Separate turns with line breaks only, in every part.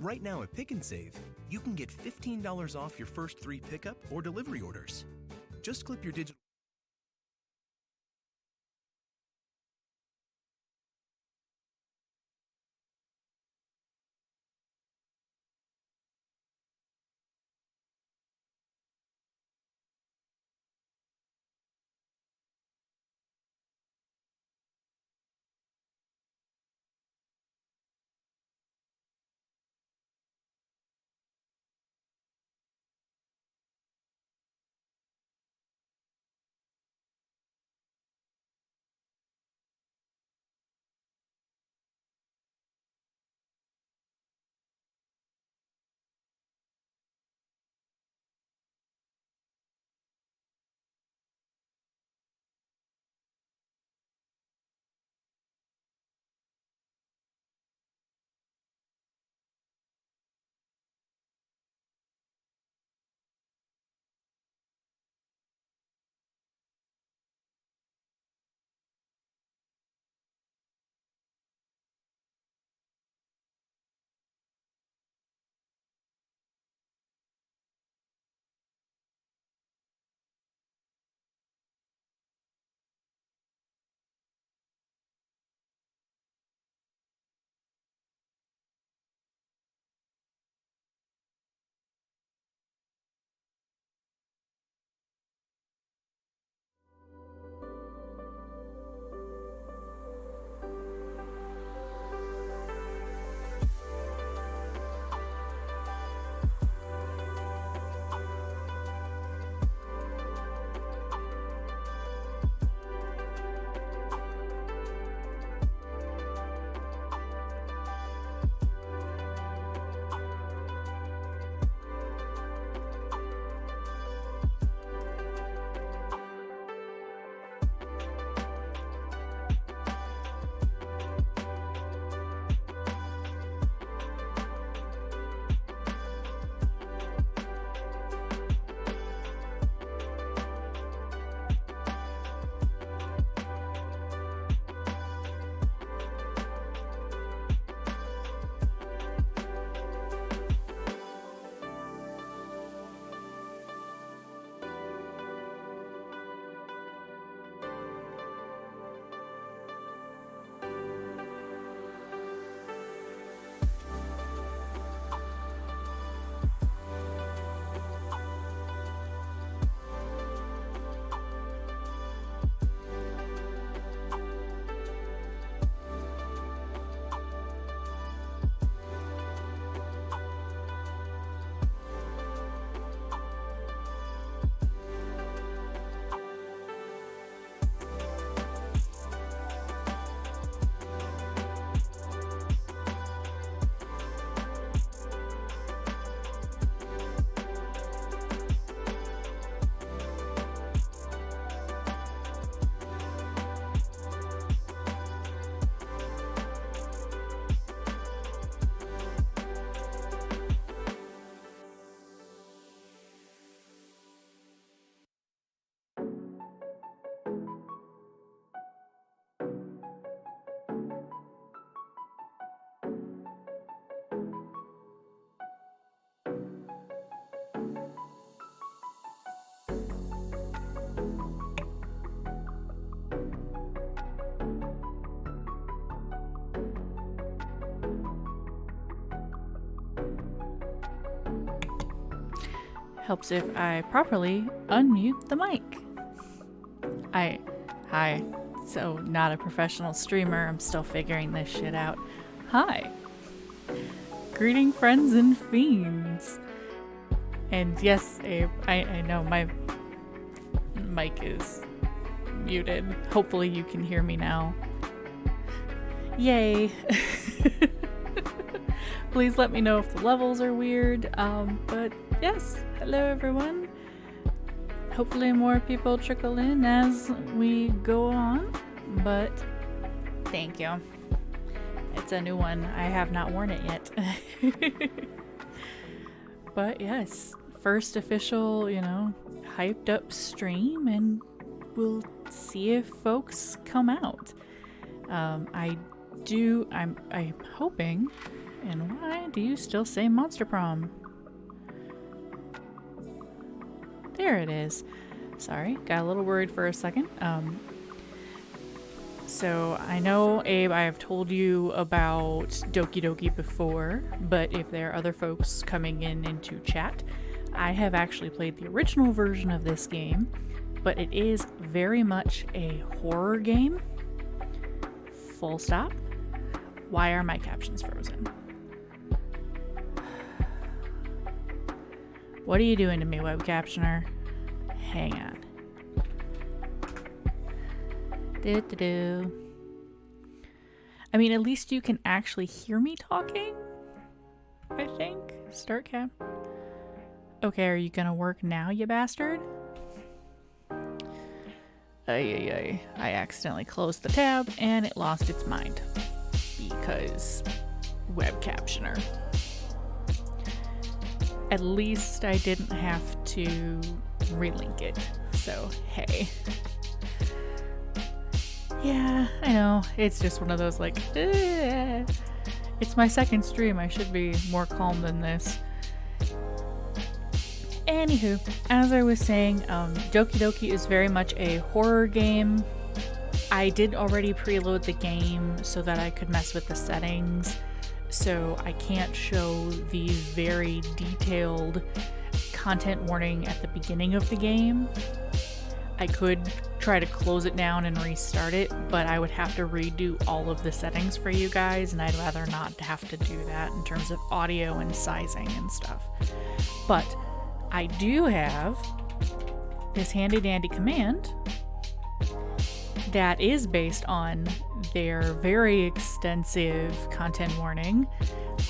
Right now at Pick and Save, you can get $15 off your first 3 pickup or delivery orders. Just clip your digital.
Helps if I properly unmute the mic. Hi. So, not a professional streamer, I'm still figuring this shit out. Hi. Greeting friends and fiends. And yes, Abe, I know my mic is muted. Hopefully you can hear me now. Yay. Please let me know if the levels are weird. But yes, hello everyone. Hopefully more people trickle in as we go on, but thank you. It's a new one. I have not worn it yet. But yes, first official, hyped up stream, and we'll see if folks come out. I'm hoping And why do you still say Monster Prom? There it is. Sorry, got a little worried for a second. So I know, Abe, I have told you about Doki Doki before, but if there are other folks coming into chat, I have actually played the original version of this game, but it is very much a horror game. Full stop. Why are my captions frozen? What are you doing to me, web captioner? Hang on. I mean, at least you can actually hear me talking, I think. Start cap. Okay, are you gonna work now, you bastard? I accidentally closed the tab and it lost its mind. Because web captioner. At least I didn't have to relink it, so hey. Yeah, I know, it's just one of those like, it's my second stream, I should be more calm than this. Anywho, as I was saying, Doki Doki is very much a horror game. I did already preload the game so that I could mess with the settings, so I can't show the very detailed content warning at the beginning of the game. I could try to close it down and restart it, but I would have to redo all of the settings for you guys, and I'd rather not have to do that in terms of audio and sizing and stuff. But I do have this handy dandy command that is based on their very extensive content warning.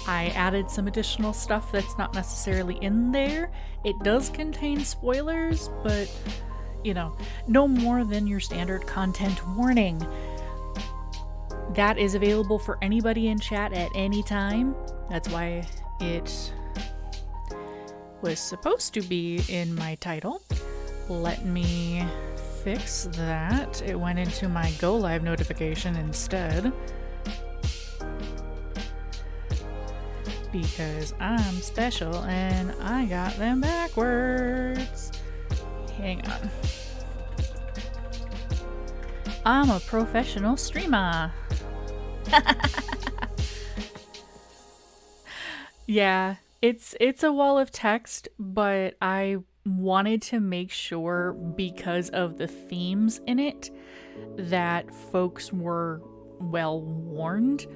I added some additional stuff that's not necessarily in there. It does contain spoilers, but you know, no more than your standard content warning. That is available for anybody in chat at any time. That's why it was supposed to be in my title. Let me fix that. It went into my go live notification instead. Because I'm special and I got them backwards. Hang on. I'm a professional streamer. Yeah, it's a wall of text, but I wanted to make sure, because of the themes in it, that folks were well warned.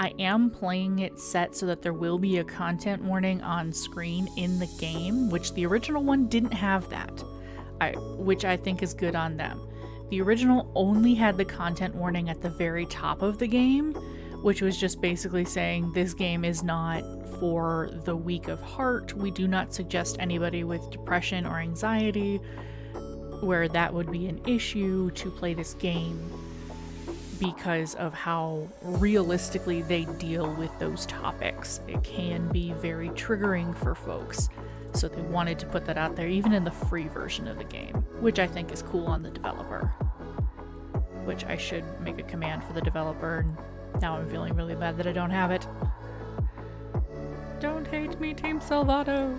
I am playing it set so that there will be a content warning on screen in the game, which the original one didn't have that. Which I think is good on them. The original only had the content warning at the very top of the game, which was just basically saying this game is not for the weak of heart. We do not suggest anybody with depression or anxiety, where that would be an issue, to play this game because of how realistically they deal with those topics. It can be very triggering for folks. So they wanted to put that out there, even in the free version of the game, which I think is cool on the developer. Which I should make a command for the developer, and now I'm feeling really bad that I don't have it. Don't hate me, Team Salvato!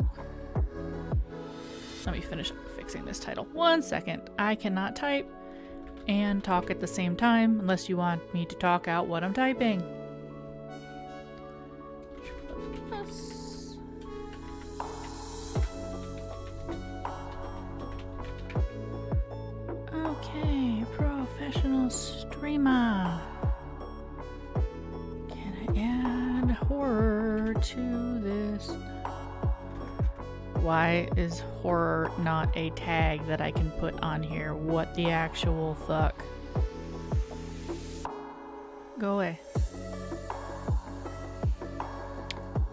Let me finish fixing this title. 1 second. I cannot type and talk at the same time, unless you want me to talk out what I'm typing. Okay, professional streamer. Can I add horror to this? Why is horror not a tag that I can put on here? What the actual fuck? Go away.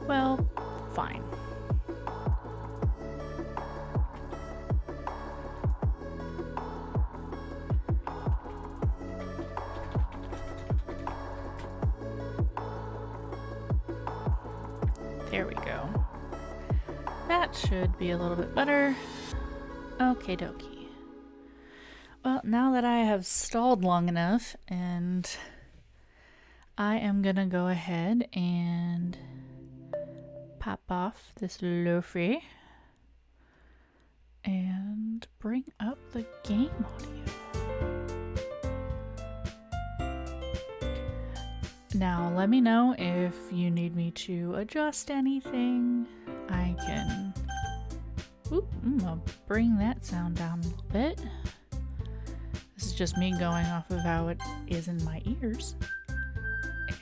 Well, fine. There we go. That should be a little bit better. Okie dokie. Well, now that I have stalled long enough and I am gonna go ahead and pop off this Lo-Fi and bring up the game audio. Now let me know if you need me to adjust anything. I can I'm gonna bring that sound down a little bit. This is just me going off of how it is in my ears.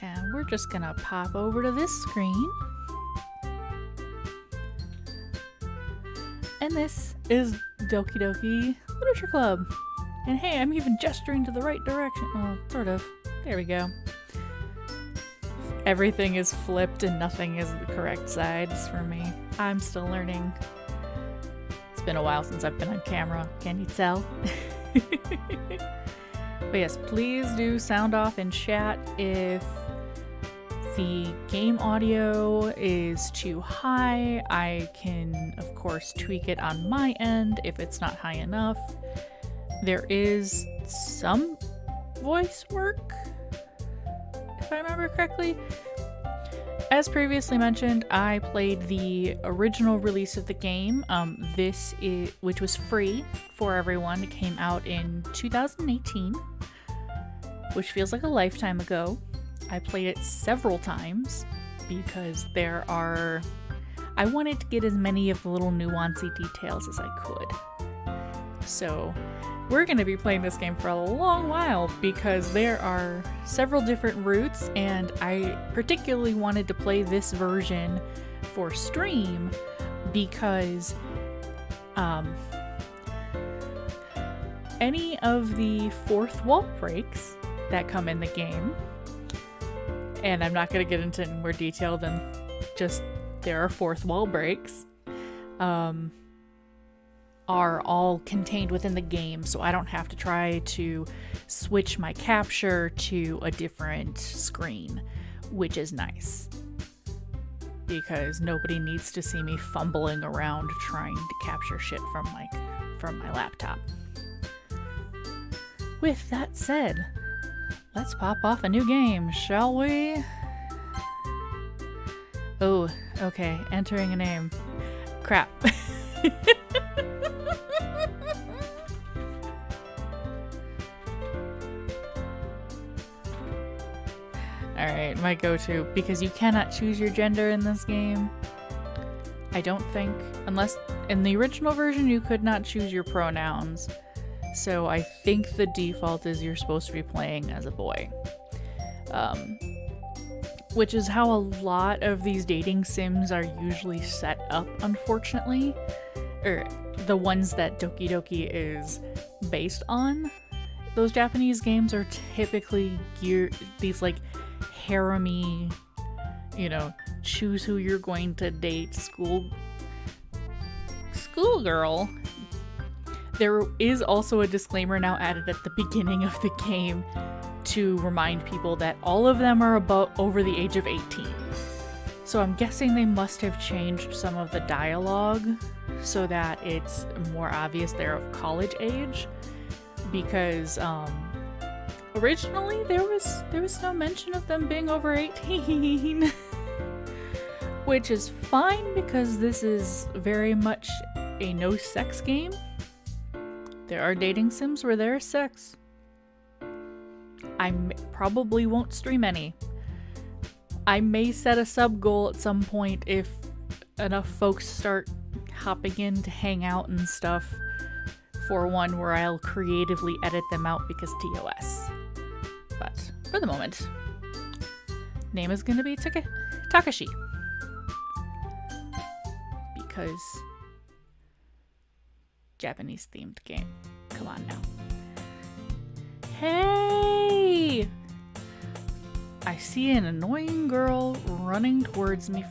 And we're just gonna pop over to this screen. And this is Doki Doki Literature Club. And hey, I'm even gesturing to the right direction. Well, sort of. There we go. Everything is flipped and nothing is the correct sides for me. I'm still learning. It's been a while since I've been on camera. Can you tell? But yes, please do sound off in chat if the game audio is too high. I can, of course, tweak it on my end if it's not high enough. There is some voice work, if I remember correctly. As previously mentioned, I played the original release of the game. Which was free for everyone. It came out in 2018, which feels like a lifetime ago. I played it several times because I wanted to get as many of the little nuancy details as I could. So we're going to be playing this game for a long while because there are several different routes, and I particularly wanted to play this version for stream because any of the fourth wall breaks that come in the game, and I'm not going to get into more detail than just there are fourth wall breaks, are all contained within the game, so I don't have to try to switch my capture to a different screen, which is nice. Because nobody needs to see me fumbling around trying to capture shit from my laptop. With that said, let's pop off a new game, shall we? Oh, okay, entering a name. Crap. Alright, my go-to, because you cannot choose your gender in this game. I don't think. Unless, in the original version, you could not choose your pronouns. So I think the default is you're supposed to be playing as a boy. Which is how a lot of these dating sims are usually set up, unfortunately. Or the ones that Doki Doki is based on. Those Japanese games are typically geared, these like harem-y, choose who you're going to date schoolgirl. There is also a disclaimer now added at the beginning of the game to remind people that all of them are over the age of 18. So I'm guessing they must have changed some of the dialogue so that it's more obvious they're of college age, because originally there was no mention of them being over 18. Which is fine because this is very much a no sex game. There are dating sims where there is sex. I probably won't stream any. I may set a sub goal at some point if enough folks start hopping in to hang out and stuff, for one where I'll creatively edit them out because TOS. But for the moment, name is going to be Takashi. Because Japanese themed game. Come on now. Hey! I see an annoying girl running towards me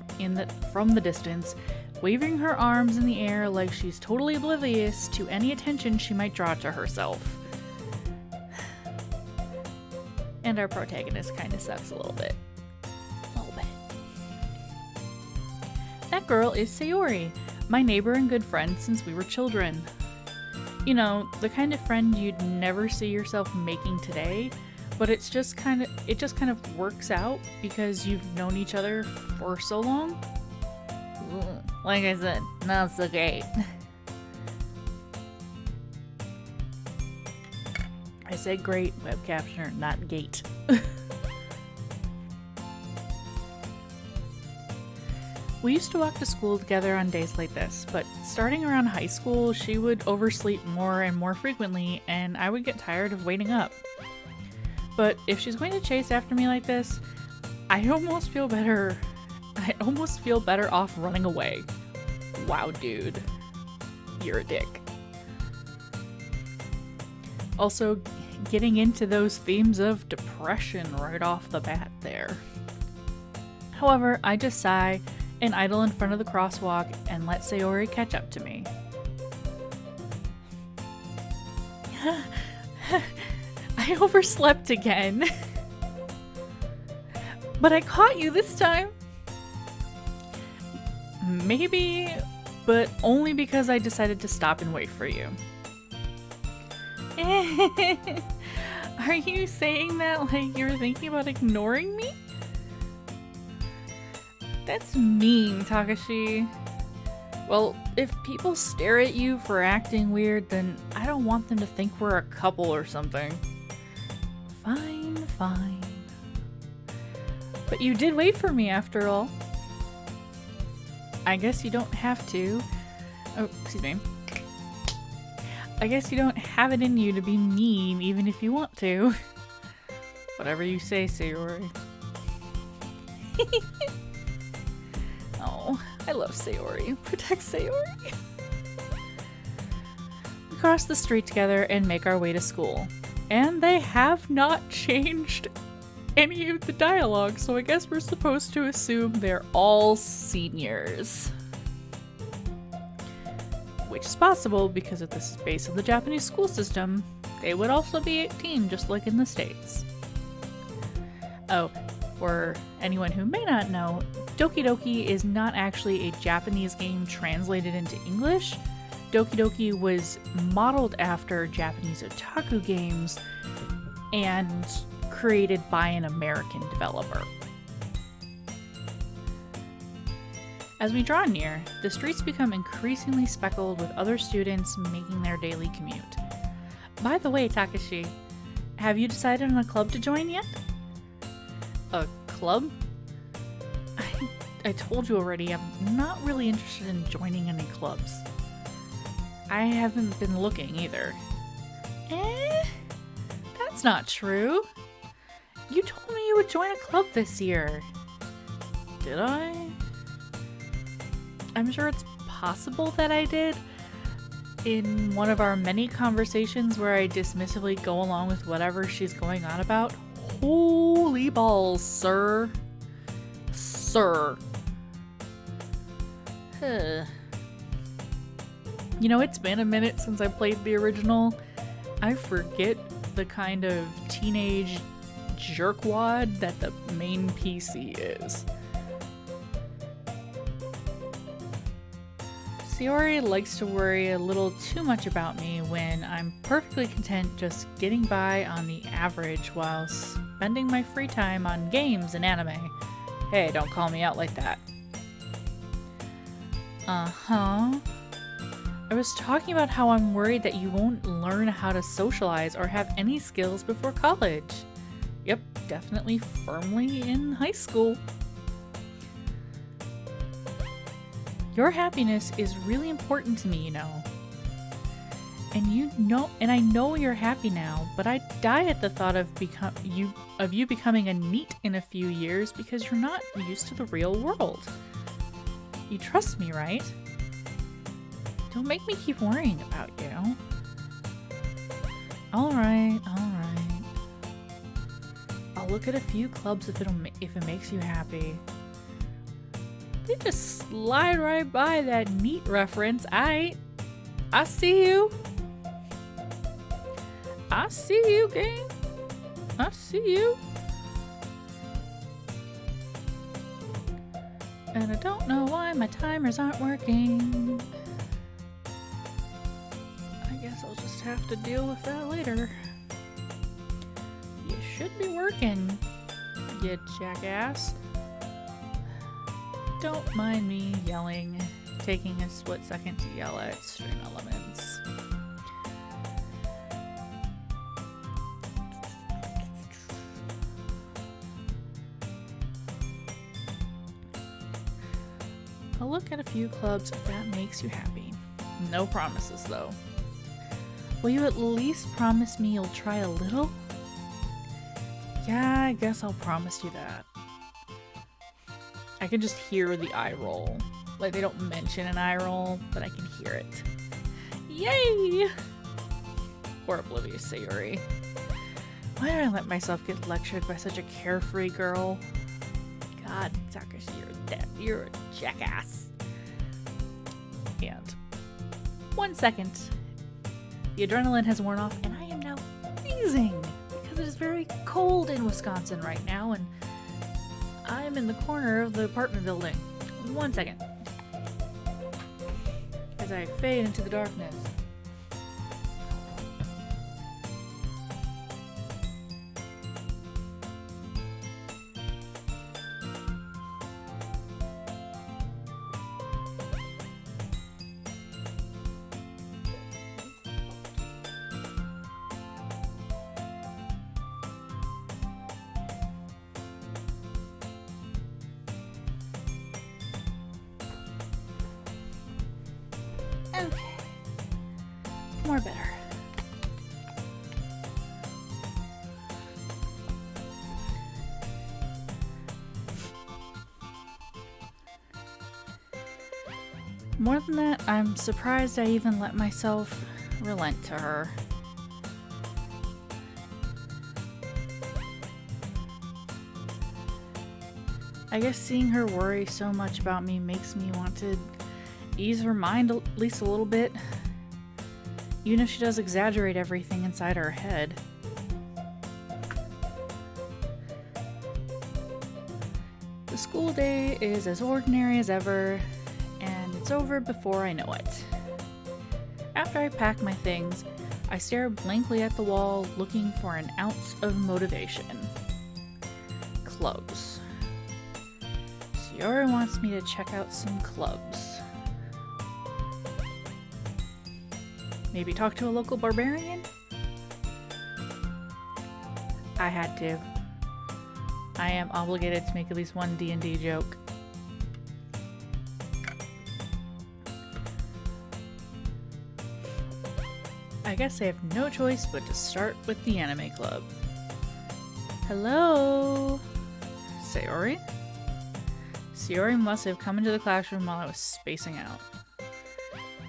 from the distance, waving her arms in the air like she's totally oblivious to any attention she might draw to herself. And our protagonist kind of sucks a little bit. That girl is Sayori, my neighbor and good friend since we were children. You know, the kind of friend you'd never see yourself making today, but it just kind of works out because you've known each other for so long. Like I said, not so great. I said great, web captioner, not gate. We used to walk to school together on days like this, but starting around high school, she would oversleep more and more frequently, and I would get tired of waiting up. But if she's going to chase after me like this, I almost feel better off running away. Wow, dude. You're a dick. Also, getting into those themes of depression right off the bat there. However, I just sigh and idle in front of the crosswalk and let Sayori catch up to me. I overslept again. But I caught you this time. Maybe, but only because I decided to stop and wait for you. Are you saying that like you're thinking about ignoring me? That's mean, Takashi. Well, if people stare at you for acting weird, then I don't want them to think we're a couple or something. Fine, fine. But you did wait for me after all. I guess you don't have to. Oh, excuse me. I guess you don't have it in you to be mean even if you want to. Whatever you say, Sayori. Oh, I love Sayori. Protect Sayori. We cross the street together and make our way to school. And they have not changed any of the dialogue, so I guess we're supposed to assume they're all seniors. Which is possible because if this is based on the Japanese school system, they would also be 18, just like in the States. Oh, for anyone who may not know, Doki Doki is not actually a Japanese game translated into English. Doki Doki was modeled after Japanese otaku games and created by an American developer. As we draw near, the streets become increasingly speckled with other students making their daily commute. By the way, Takashi, have you decided on a club to join yet? A club? I told you already, I'm not really interested in joining any clubs. I haven't been looking either. That's not true. You told me you would join a club this year. Did I? I'm sure it's possible that I did. In one of our many conversations where I dismissively go along with whatever she's going on about. Holy balls, sir. Sir. Huh. You know, it's been a minute since I played the original. I forget the kind of teenage jerkwad that the main PC is. Sayori likes to worry a little too much about me when I'm perfectly content just getting by on the average while spending my free time on games and anime. Hey, don't call me out like that. Uh-huh. I was talking about how I'm worried that you won't learn how to socialize or have any skills before college. Yep, definitely firmly in high school. Your happiness is really important to me, you know. And I know you're happy now, but I die at the thought of you becoming a NEET in a few years because you're not used to the real world. You trust me, right? Don't make me keep worrying about you. Alright. I'll look at a few clubs if it makes you happy. They just slide right by that NEET reference. I see you. I see you, gang. I see you. And I don't know why my timers aren't working. I guess I'll just have to deal with that later. You should be working, you jackass. Don't mind me yelling, taking a split second to yell at stream elements. I'll look at a few clubs if that makes you happy. No promises though. Will you at least promise me you'll try a little? Yeah, I guess I'll promise you that. I can just hear the eye roll. Like, they don't mention an eye roll, but I can hear it. Yay! Poor oblivious Sayuri. Why did I let myself get lectured by such a carefree girl? God, Takashi, you're a jackass. And 1 second. The adrenaline has worn off, and I am now freezing because it is very cold in Wisconsin right now, and I'm in the corner of the apartment building. 1 second. As I fade into the darkness. Okay. More better. More than that, I'm surprised I even let myself relent to her. I guess seeing her worry so much about me makes me want to ease her mind at least a little bit. Even if she does exaggerate everything inside her head. The school day is as ordinary as ever, and it's over before I know it. After I pack my things, I stare blankly at the wall, looking for an ounce of motivation. Clubs. Sayuri wants me to check out some clubs. Maybe talk to a local barbarian? I had to. I am obligated to make at least one D&D joke. I guess I have no choice but to start with the anime club. Hello? Sayuri? Sayuri must have come into the classroom while I was spacing out.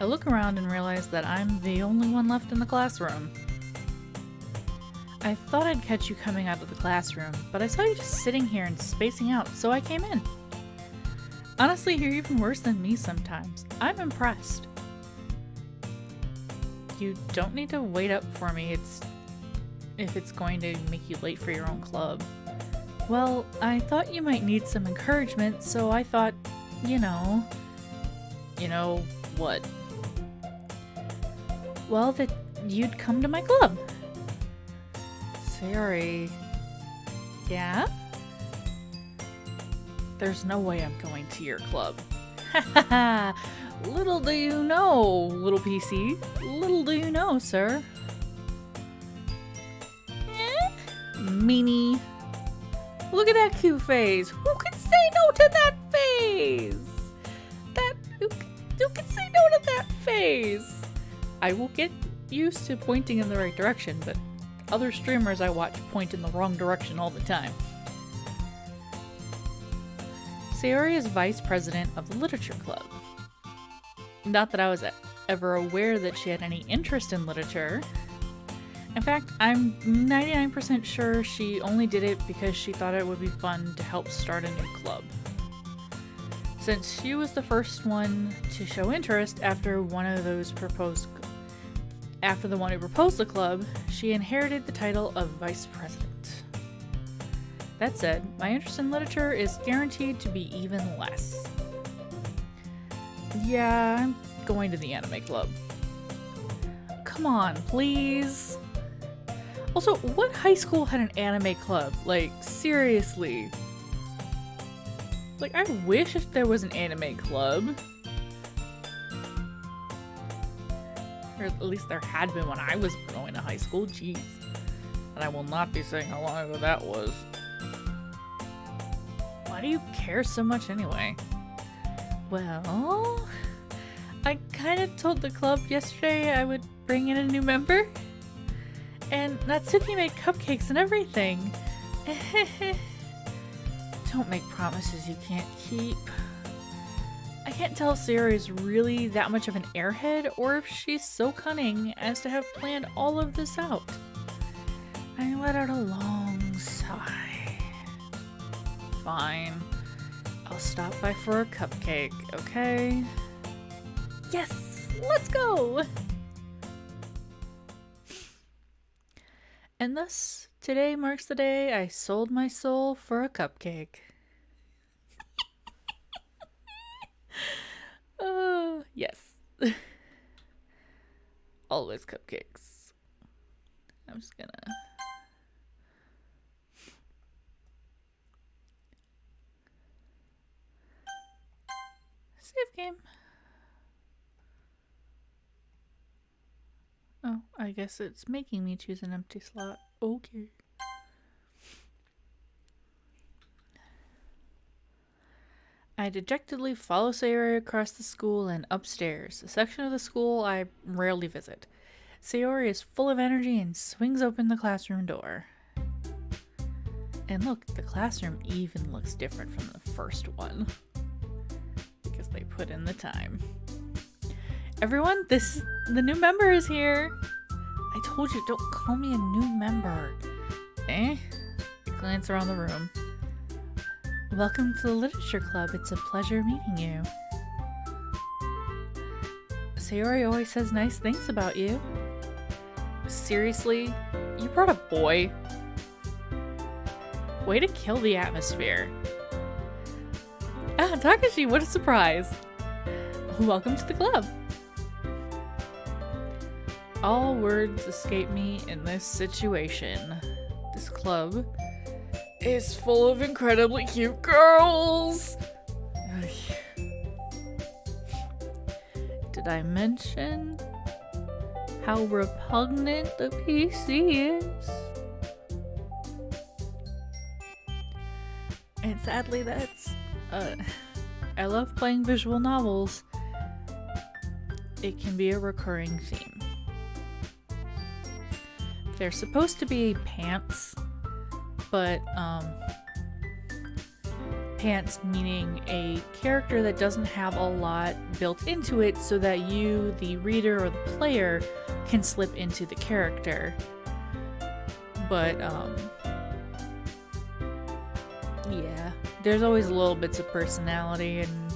I look around and realize that I'm the only one left in the classroom. I thought I'd catch you coming out of the classroom, but I saw you just sitting here and spacing out, so I came in. Honestly, you're even worse than me sometimes. I'm impressed. You don't need to wait up for me if it's going to make you late for your own club. Well, I thought you might need some encouragement, so I thought, you know what? Well, that you'd come to my club. Sayuri. Yeah? There's no way I'm going to your club. Hahaha. Little do you know, little PC. Little do you know, sir. Meanie. Look at that cute face. Who can say no to that face? Who can say no to that face? I will get used to pointing in the right direction, but other streamers I watch point in the wrong direction all the time. Sayuri is vice president of the literature club. Not that I was ever aware that she had any interest in literature. In fact, I'm 99% sure she only did it because she thought it would be fun to help start a new club. Since she was the first one to show interest after the one who proposed the club, she inherited the title of vice president. That said, my interest in literature is guaranteed to be even less. Yeah, I'm going to the anime club. Come on, please. Also, what high school had an anime club? Like, seriously. Like, I wish if there was an anime club. Or at least there had been when I was going to high school. Jeez. And I will not be saying how long ago that was. Why do you care so much anyway? Well, I kind of told the club yesterday I would bring in a new member. And Natsuki made cupcakes and everything. Don't make promises you can't keep. I can't tell if Sayori is really that much of an airhead or if she's so cunning as to have planned all of this out. I let out a long sigh. Fine. I'll stop by for a cupcake, okay? Yes! Let's go! And thus, today marks the day I sold my soul for a cupcake. Yes. Always cupcakes. I'm just gonna... Save game. Oh, I guess it's making me choose an empty slot. Okay. I dejectedly follow Sayori across the school and upstairs, a section of the school I rarely visit. Sayori is full of energy and swings open the classroom door. And look, the classroom even looks different from the first one. Because they put in the time. Everyone, the new member is here! I told you, don't call me a new member. I glance around the room. Welcome to the Literature Club. It's a pleasure meeting you. Sayori always says nice things about you. Seriously? You brought a boy? Way to kill the atmosphere. Ah, Takashi, what a surprise. Welcome to the club. All words escape me in this situation. This club is full of incredibly cute girls. Did I mention how repugnant the PC is? And sadly, that's I love playing visual novels. It can be a recurring theme. They're supposed to be pants, but pants meaning a character that doesn't have a lot built into it so that you, the reader or the player, can slip into the character. But yeah, there's always little bits of personality and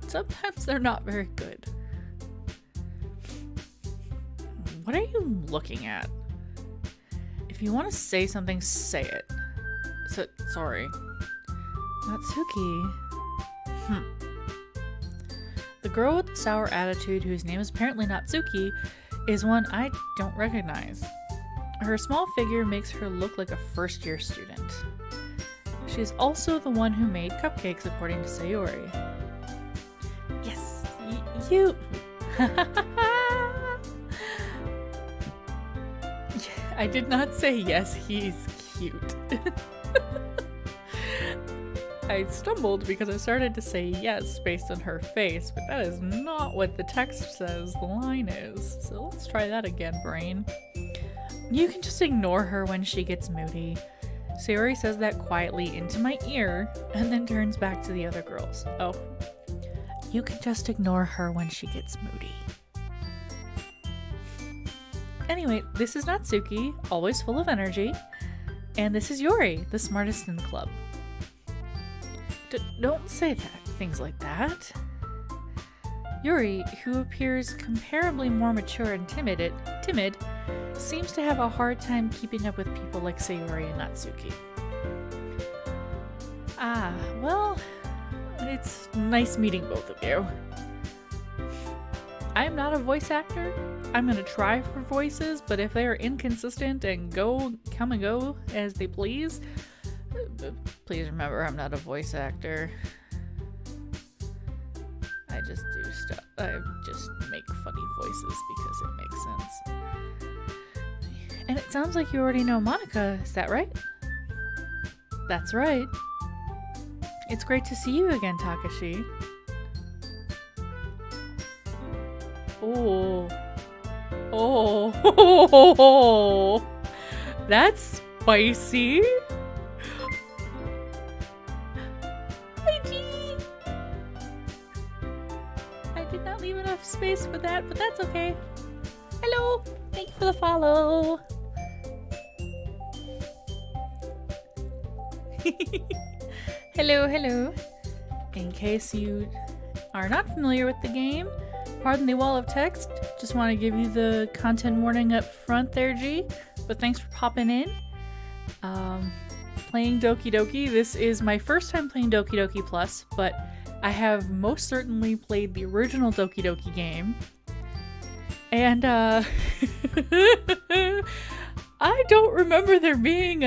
sometimes they're not very good. What are you looking at? If you want to say something, say it. Sorry. Natsuki. The girl with the sour attitude, whose name is apparently Natsuki, is one I don't recognize. Her small figure makes her look like a first-year student. She's also the one who made cupcakes, according to Sayori. Yes, you... I did not say yes, he's cute. I stumbled because I started to say yes based on her face, but that is not what the text says the line is. So let's try that again, brain. You can just ignore her when she gets moody. Sayori says that quietly into my ear and then turns back to the other girls. Oh, you can just ignore her when she gets moody. Anyway, this is Natsuki, always full of energy, and this is Yori, the smartest in the club. Don't say things like that. Yuri, who appears comparably more mature and timid, seems to have a hard time keeping up with people like Sayori and Natsuki. Ah, well, it's nice meeting both of you. I am not a voice actor, I'm gonna try for voices, but if they are inconsistent and come and go as they please remember I'm not a voice actor. I just do stuff. I just make funny voices because it makes sense. And it sounds like you already know Monica, is that right? That's right. It's great to see you again, Takashi. Oh. Oh. That's spicy. Hi, G. I did not leave enough space for that, but that's okay. Hello. Thank you for the follow. Hello, hello. In case you are not familiar with the game, pardon the wall of text. Just want to give you the content warning up front there, G. But thanks for popping in. Playing Doki Doki. This is my first time playing Doki Doki Plus, but I have most certainly played the original Doki Doki game. And I don't remember there being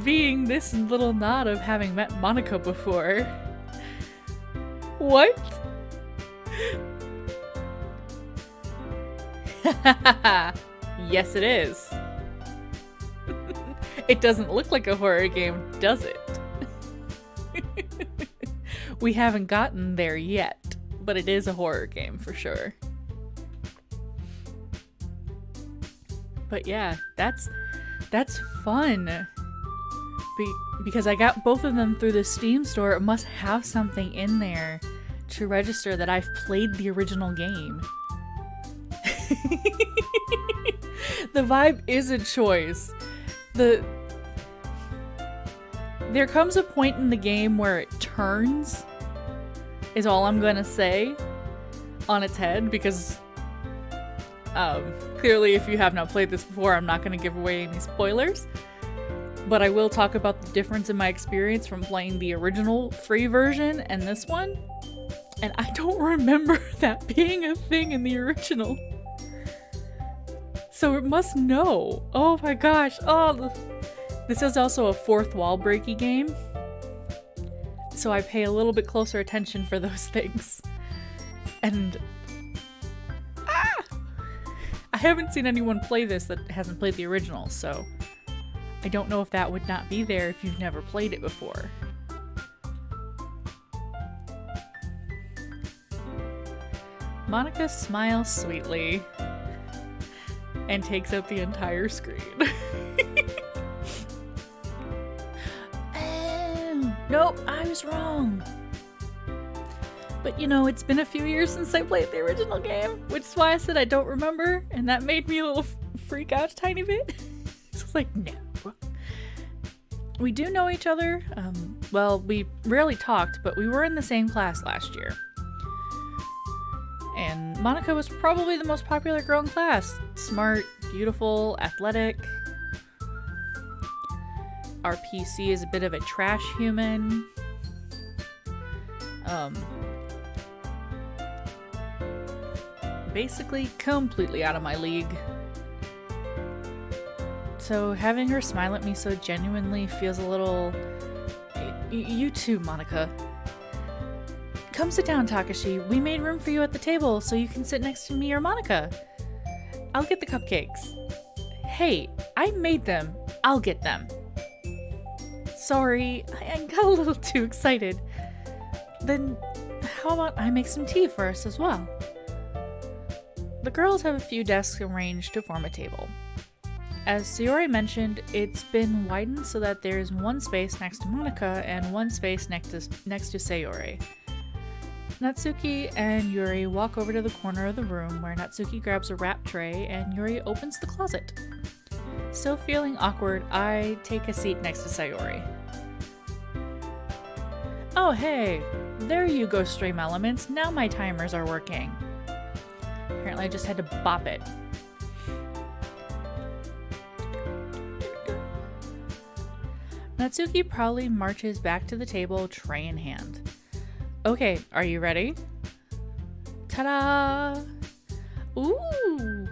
being this little nod of having met Monica before. What? Yes, it is. It doesn't look like a horror game, does it? We haven't gotten there yet, but it is a horror game for sure. But yeah, that's fun. Because I got both of them through the Steam store, it must have something in there to register that I've played the original game. The vibe is a choice. There comes a point in the game where it turns, is all I'm gonna say, on its head, because clearly if you have not played this before, I'm not gonna give away any spoilers. But I will talk about the difference in my experience from playing the original free version and this one. And I don't remember that being a thing in the original. So it must know. Oh my gosh. Oh, this is also a fourth wall breaky game. So I pay a little bit closer attention for those things. And I haven't seen anyone play this that hasn't played the original, so I don't know if that would not be there if you've never played it before. Monica smiles sweetly and takes up the entire screen. Oh, nope, I was wrong. But you know, it's been a few years since I played the original game, which is why I said I don't remember, and that made me a little freak out a tiny bit. It's like, no. We do know each other. Well, we rarely talked, but we were in the same class last year. And Monica was probably the most popular girl in class. Smart, beautiful, athletic. Our PC is a bit of a trash human. Basically completely out of my league. So having her smile at me so genuinely feels a little... You too, Monica. Come sit down, Takashi. We made room for you at the table so you can sit next to me or Monica. I'll get the cupcakes. Hey, I made them. I'll get them. Sorry, I got a little too excited. Then how about I make some tea for us as well? The girls have a few desks arranged to form a table. As Sayori mentioned, it's been widened so that there's one space next to Monica and one space next to Sayori. Natsuki and Yuri walk over to the corner of the room where Natsuki grabs a wrap tray and Yuri opens the closet. Still feeling awkward, I take a seat next to Sayori. Oh hey, there you go, Stream Elements. Now my timers are working. Apparently I just had to bop it. Natsuki proudly marches back to the table, tray in hand. Okay, are you ready? Ta-da! Ooh!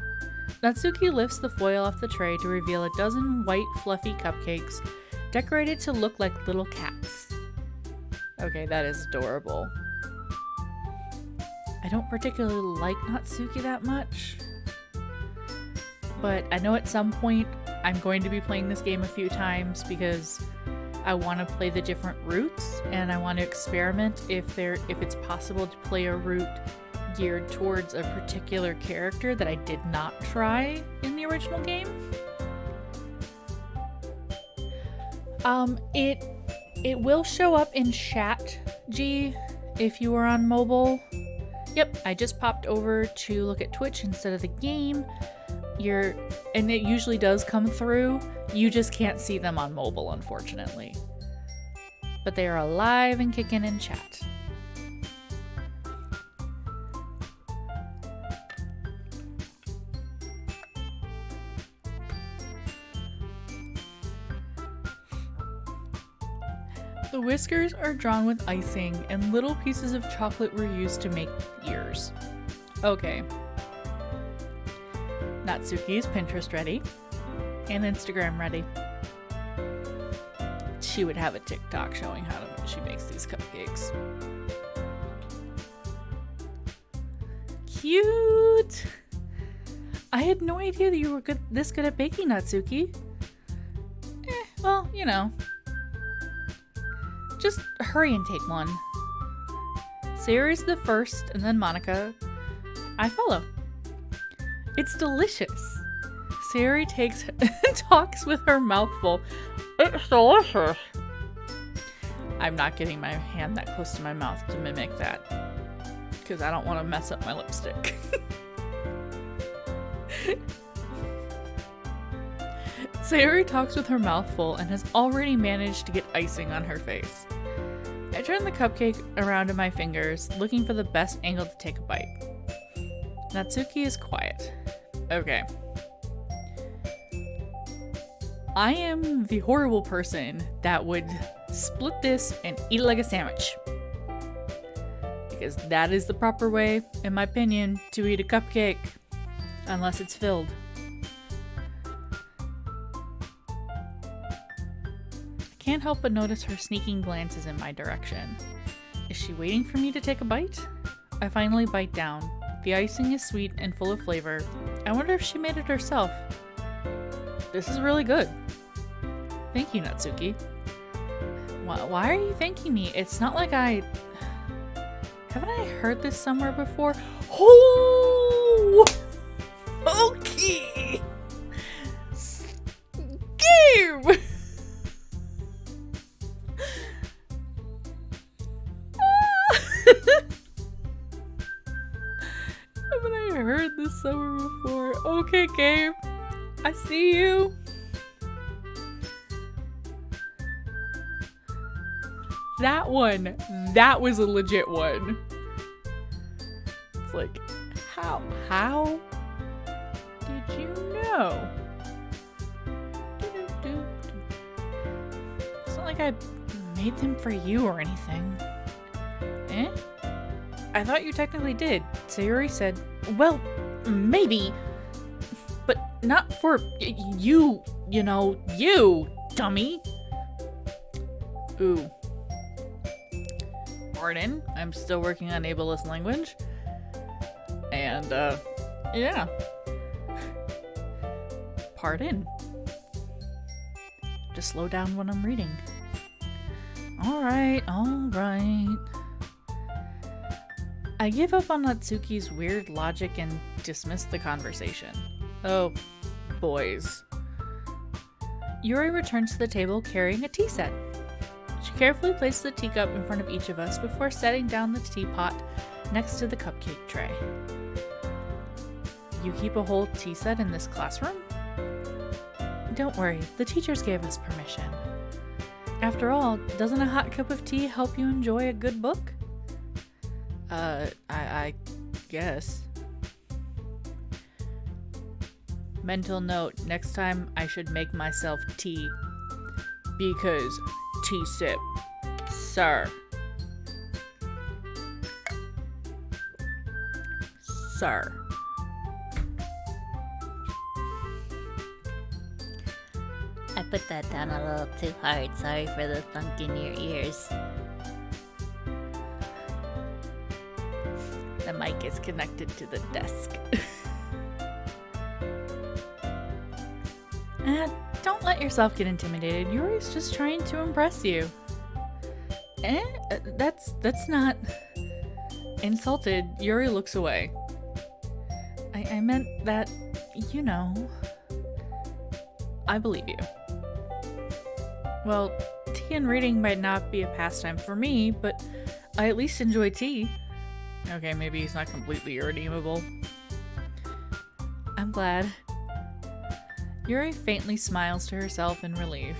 Natsuki lifts the foil off the tray to reveal a dozen white, fluffy cupcakes decorated to look like little cats. Okay, that is adorable. I don't particularly like Natsuki that much, but I know at some point I'm going to be playing this game a few times because I want to play the different routes and I want to experiment if it's possible to play a route geared towards a particular character that I did not try in the original game. It will show up in chat, G, if you are on mobile. Yep, I just popped over to look at Twitch instead of the game. And it usually does come through. You just can't see them on mobile, unfortunately. But they are alive and kicking in chat. The whiskers are drawn with icing, and little pieces of chocolate were used to make ears. Okay. Natsuki's Pinterest ready, and Instagram ready. She would have a TikTok showing how she makes these cupcakes. Cute! I had no idea that you were this good at baking, Natsuki. Well, you know. Just hurry and take one. Sayori's the first, and then Monica. I follow. It's delicious. Sayori talks with her mouth full. It's delicious. I'm not getting my hand that close to my mouth to mimic that, because I don't want to mess up my lipstick. Sayori talks with her mouth full and has already managed to get icing on her face. I turn the cupcake around in my fingers, looking for the best angle to take a bite. Natsuki is quiet. Okay. I am the horrible person that would split this and eat it like a sandwich. Because that is the proper way, in my opinion, to eat a cupcake. Unless it's filled. I can't help but notice her sneaking glances in my direction. Is she waiting for me to take a bite? I finally bite down. The icing is sweet and full of flavor. I wonder if she made it herself. This is really good. Thank you, Natsuki. Why are you thanking me? It's not like I... Haven't I heard this somewhere before? Oh! Okay! Game! Haven't I heard this somewhere before? Okay, Gabe. I see you. That was a legit one. It's like, how did you know? It's not like I made them for you or anything. Eh? I thought you technically did. Sayori said, well, maybe, but not for you, you, dummy. Ooh. Pardon, I'm still working on ableist language. And, yeah. Pardon. Just slow down when I'm reading. Alright. I give up on Natsuki's weird logic and dismiss the conversation. Oh, boys. Yuri returns to the table carrying a tea set. She carefully places the teacup in front of each of us before setting down the teapot next to the cupcake tray. You keep a whole tea set in this classroom? Don't worry, the teachers gave us permission. After all, doesn't a hot cup of tea help you enjoy a good book? I guess. Mental note, next time I should make myself tea. Because tea sip, sir.
I put that down a little too hard. Sorry for the thunk in your ears.
The mic is connected to the desk. Don't let yourself get intimidated. Yuri's just trying to impress you. That's not... Insulted, Yuri looks away. I meant that, you know... I believe you. Well, tea and reading might not be a pastime for me, but I at least enjoy tea. Okay, maybe he's not completely irredeemable. I'm glad. Yuri faintly smiles to herself in relief.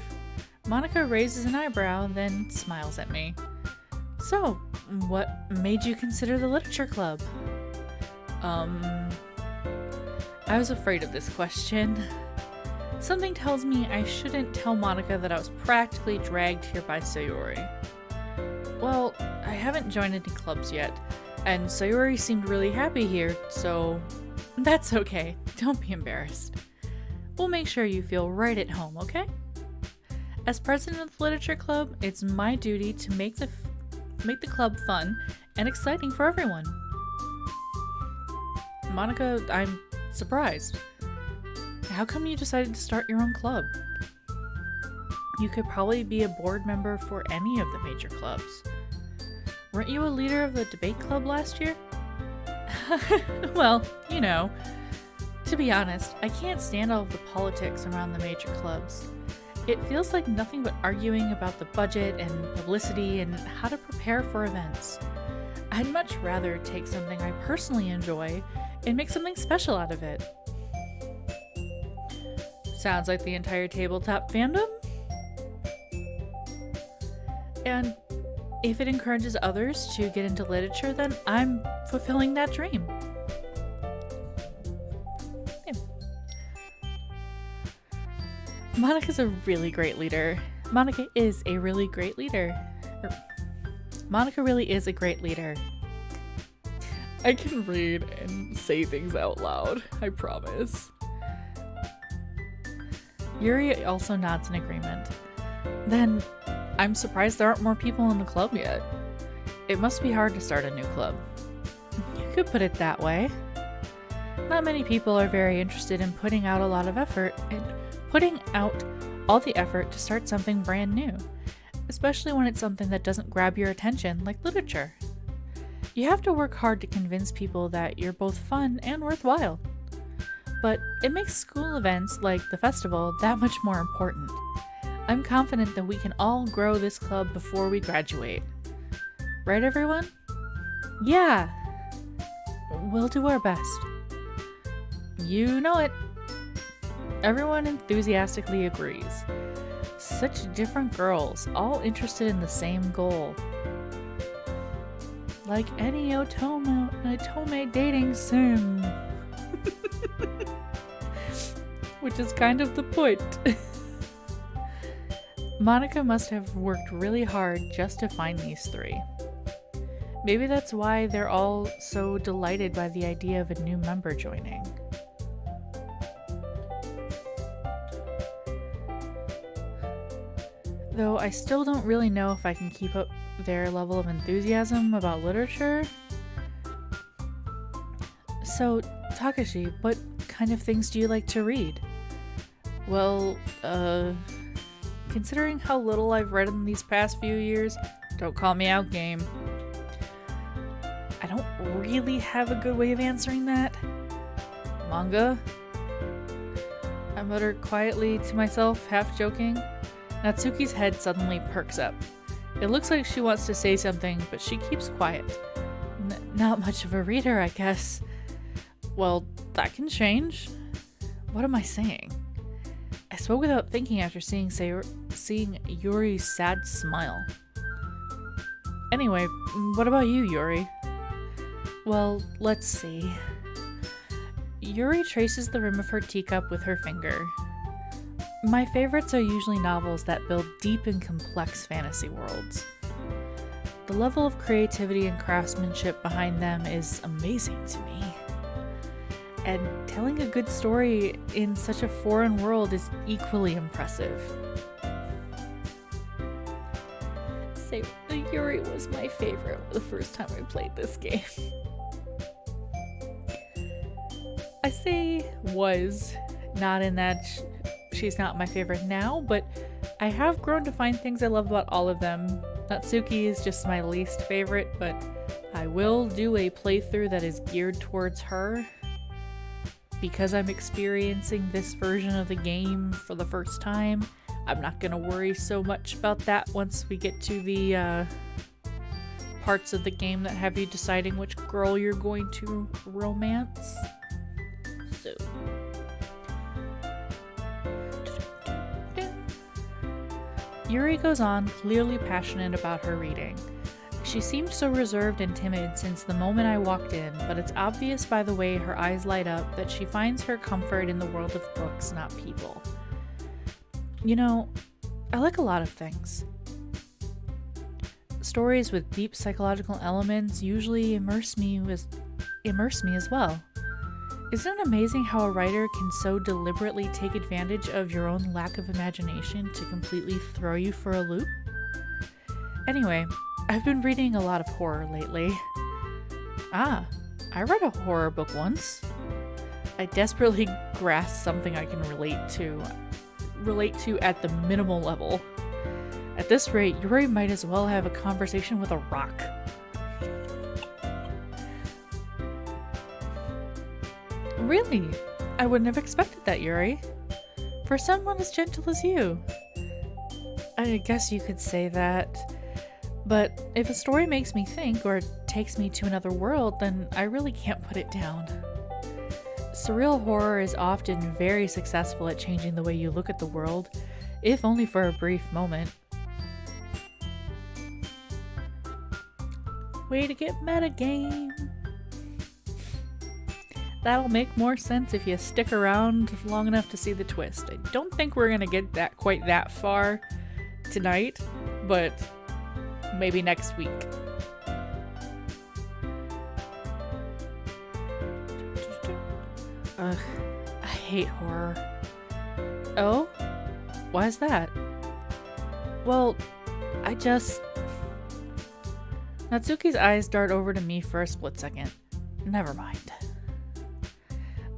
Monica raises an eyebrow, then smiles at me. So, what made you consider the literature club? I was afraid of this question. Something tells me I shouldn't tell Monica that I was practically dragged here by Sayori. Well, I haven't joined any clubs yet, and Sayori seemed really happy here, so that's okay. Don't be embarrassed. We'll make sure you feel right at home, okay? As president of the literature club, it's my duty to make the club fun and exciting for everyone. Monica, I'm surprised. How come you decided to start your own club? You could probably be a board member for any of the major clubs. Weren't you a leader of the debate club last year? Well, you know. To be honest, I can't stand all of the politics around the major clubs. It feels like nothing but arguing about the budget and publicity and how to prepare for events. I'd much rather take something I personally enjoy and make something special out of it. Sounds like the entire tabletop fandom? And if it encourages others to get into literature, then I'm fulfilling that dream. Monica's a really great leader. Monica is a really great leader. Monica really is a great leader. I can read and say things out loud, I promise. Yuri also nods in agreement. Then, I'm surprised there aren't more people in the club yet. It must be hard to start a new club. You could put it that way. Not many people are very interested in putting out a lot of effort and putting out all the effort to start something brand new, especially when it's something that doesn't grab your attention like literature. You have to work hard to convince people that you're both fun and worthwhile. But it makes school events like the festival that much more important. I'm confident that we can all grow this club before we graduate. Right, everyone? Yeah! We'll do our best. You know it. Everyone enthusiastically agrees. Such different girls, all interested in the same goal. Like any otome dating sim. Which is kind of the point. Monica must have worked really hard just to find these three. Maybe that's why they're all so delighted by the idea of a new member joining. Though I still don't really know if I can keep up their level of enthusiasm about literature. So, Takashi, what kind of things do you like to read? Well, considering how little I've read in these past few years, don't call me out, game. I don't really have a good way of answering that. Manga? I mutter quietly to myself, half joking. Natsuki's head suddenly perks up. It looks like she wants to say something, but she keeps quiet. Not much of a reader, I guess. Well, that can change. What am I saying? I spoke without thinking after seeing Yuri's sad smile. Anyway, what about you, Yuri? Well, let's see. Yuri traces the rim of her teacup with her finger. My favorites are usually novels that build deep and complex fantasy worlds. The level of creativity and craftsmanship behind them is amazing to me. and telling a good story in such a foreign world is equally impressive. Say, Yuri was my favorite the first time I played this game. I say was, not in that she's not my favorite now, but I have grown to find things I love about all of them. Natsuki is just my least favorite, but I will do a playthrough that is geared towards her because I'm experiencing this version of the game for the first time. I'm not gonna worry so much about that once we get to the parts of the game that have you deciding which girl you're going to romance. So Yuri goes on, clearly passionate about her reading. She seemed so reserved and timid since the moment I walked in, but it's obvious by the way her eyes light up that she finds her comfort in the world of books, not people. You know, I like a lot of things. Stories with deep psychological elements usually immerse me as well. Isn't it amazing how a writer can so deliberately take advantage of your own lack of imagination to completely throw you for a loop? Anyway, I've been reading a lot of horror lately. I read a horror book once. I desperately grasped something I can relate to at the minimal level. At this rate, Yuri might as well have a conversation with a rock. Really? I wouldn't have expected that, Yuri. For someone as gentle as you. I guess you could say that. But if a story makes me think or takes me to another world, then I really can't put it down. Surreal horror is often very successful at changing the way you look at the world, if only for a brief moment. Way to get metagame! That'll make more sense if you stick around long enough to see the twist. I don't think we're gonna get that quite that far tonight, but maybe next week. Ugh, I hate horror. Oh? Why is that? Well, Natsuki's eyes dart over to me for a split second. Never mind.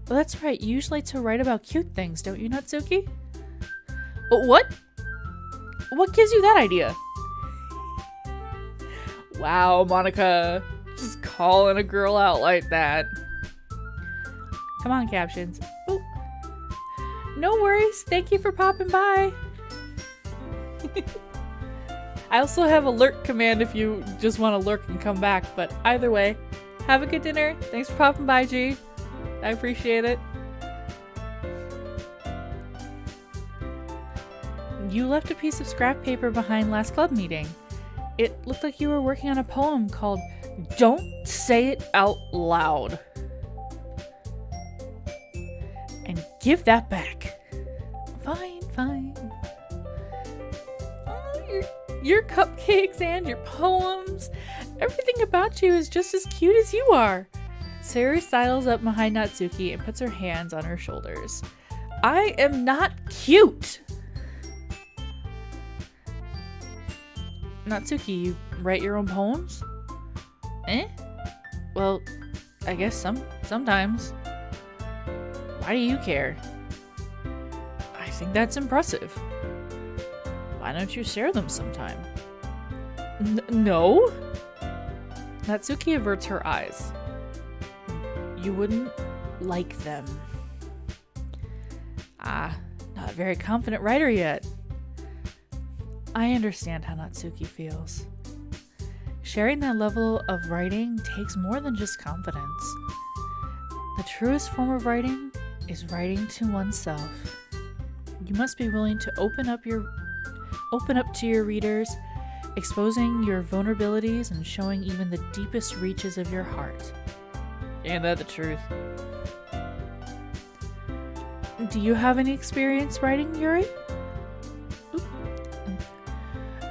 Well, that's right, you usually like to write about cute things, don't you, Natsuki? What? What gives you that idea? Wow, Monica. Just calling a girl out like that. Come on, captions. Ooh. No worries, thank you for popping by. I also have a lurk command if you just want to lurk and come back, but either way, have a good dinner. Thanks for popping by, G. I appreciate it. You left a piece of scrap paper behind last club meeting. It looked like you were working on a poem called Don't Say It Out Loud. And give that back. Fine. Oh, your cupcakes and your poems. Everything about you is just as cute as you are. Sayuri sidles up behind Natsuki and puts her hands on her shoulders. I am not cute! Natsuki, you write your own poems? Well, I guess sometimes. Why do you care? I think that's impressive. Why don't you share them sometime? No? Natsuki averts her eyes. You wouldn't like them. Not a very confident writer yet. I understand how Natsuki feels. Sharing that level of writing takes more than just confidence. The truest form of writing is writing to oneself. You must be willing to open up to your readers, exposing your vulnerabilities and showing even the deepest reaches of your heart. Ain't that the truth? Do you have any experience writing, Yuri?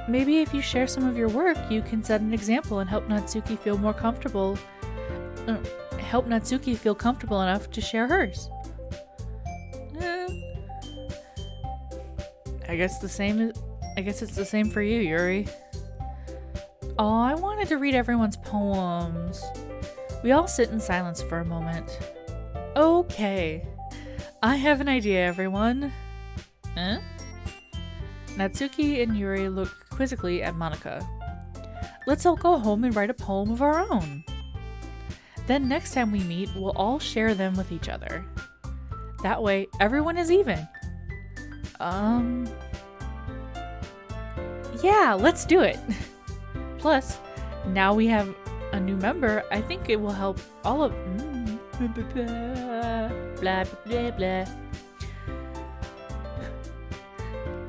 Maybe if you share some of your work, you can set an example and help Natsuki feel more comfortable. help Natsuki feel comfortable enough to share hers. I guess it's the same for you, Yuri. Oh, I wanted to read everyone's poems. We all sit in silence for a moment. Okay. I have an idea, everyone. Huh? Natsuki and Yuri look quizzically at Monika. Let's all go home and write a poem of our own. Then next time we meet, we'll all share them with each other. That way, everyone is even. Yeah, let's do it. Plus, now we have a new member. I think it will help all of... blah, blah, blah, blah.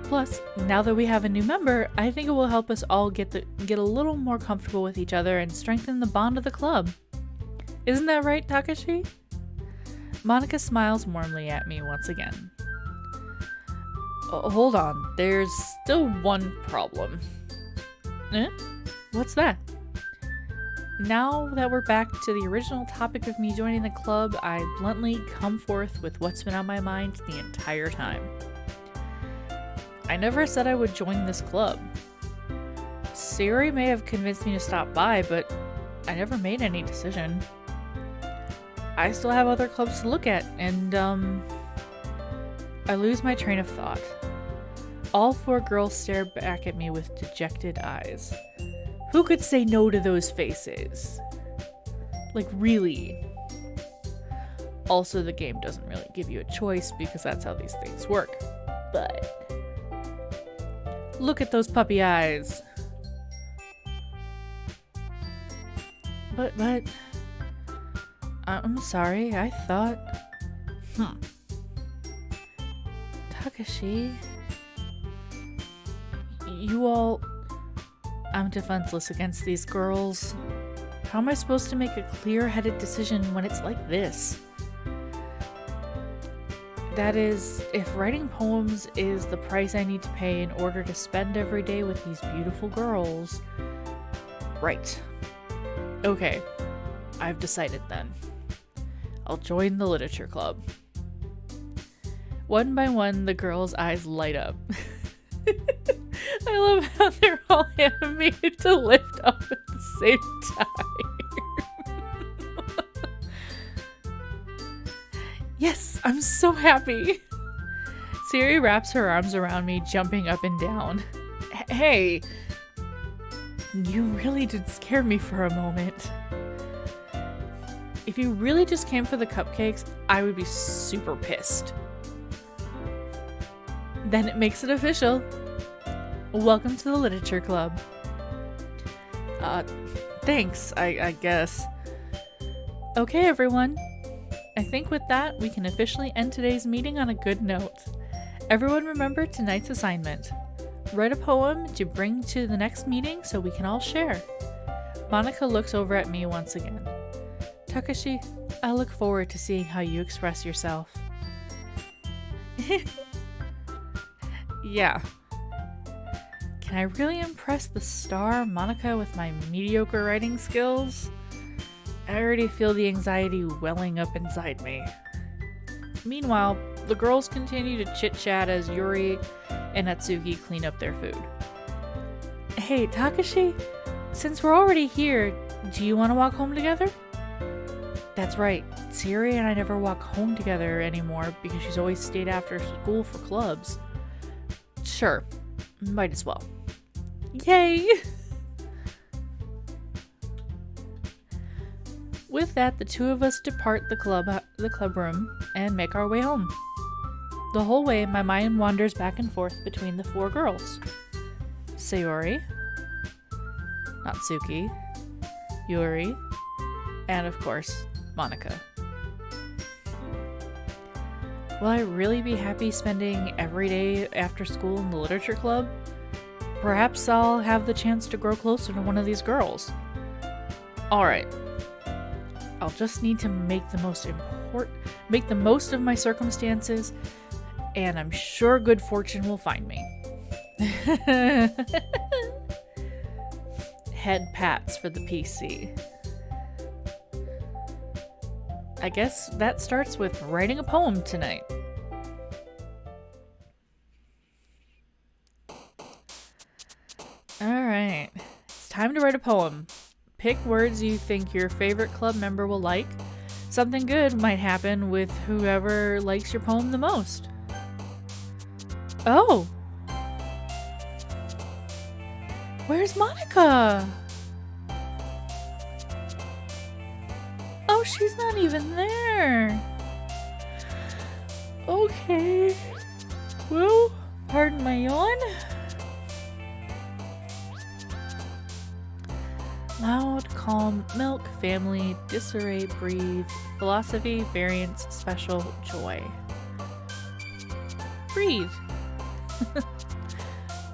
Plus, now that we have a new member, I think it will help us all get a little more comfortable with each other and strengthen the bond of the club. Isn't that right, Takashi? Monika smiles warmly at me once again. Hold on, there's still one problem. Eh? What's that? Now that we're back to the original topic of me joining the club, I bluntly come forth with what's been on my mind the entire time. I never said I would join this club. Sayori may have convinced me to stop by, but I never made any decision. I still have other clubs to look at, and I lose my train of thought. All four girls stare back at me with dejected eyes. Who could say no to those faces? Like, really? Also, the game doesn't really give you a choice because that's how these things work. But look at those puppy eyes. But I'm sorry, I thought... Takashi... You all... I'm defenseless against these girls. How am I supposed to make a clear-headed decision when it's like this? That is, if writing poems is the price I need to pay in order to spend every day with these beautiful girls... Right. Okay. I've decided then. I'll join the literature club. One by one, the girls' eyes light up. I love how they're all animated to lift up at the same time. Yes, I'm so happy. Sayori wraps her arms around me, jumping up and down. Hey, you really did scare me for a moment. If you really just came for the cupcakes, I would be super pissed. Then it makes it official. Welcome to the Literature Club. Thanks, I guess. Okay, everyone. I think with that, we can officially end today's meeting on a good note. Everyone remember tonight's assignment. Write a poem to bring to the next meeting so we can all share. Monika looks over at me once again. Takashi, I look forward to seeing how you express yourself. Yeah. Can I really impress the star Monika with my mediocre writing skills? I already feel the anxiety welling up inside me. Meanwhile, the girls continue to chit-chat as Yuri and Natsuki clean up their food. Hey, Takashi, since we're already here, do you want to walk home together? That's right, Sayori and I never walk home together anymore because she's always stayed after school for clubs. Sure, might as well. Yay! With that, the two of us depart the club room and make our way home. The whole way, my mind wanders back and forth between the four girls. Sayori, Natsuki, Yuri, and of course, Monika. Will I really be happy spending every day after school in the literature club? Perhaps I'll have the chance to grow closer to one of these girls. Alright. I'll just need to make the most of my circumstances, and I'm sure good fortune will find me. Head pats for the PC. I guess that starts with writing a poem tonight. Alright, it's time to write a poem. Pick words you think your favorite club member will like. Something good might happen with whoever likes your poem the most. Oh! Where's Monica? Oh, she's not even there. Okay. Well, pardon my yawn. Loud, calm, milk, family, disarray, breathe, philosophy, variance, special, joy. Breathe.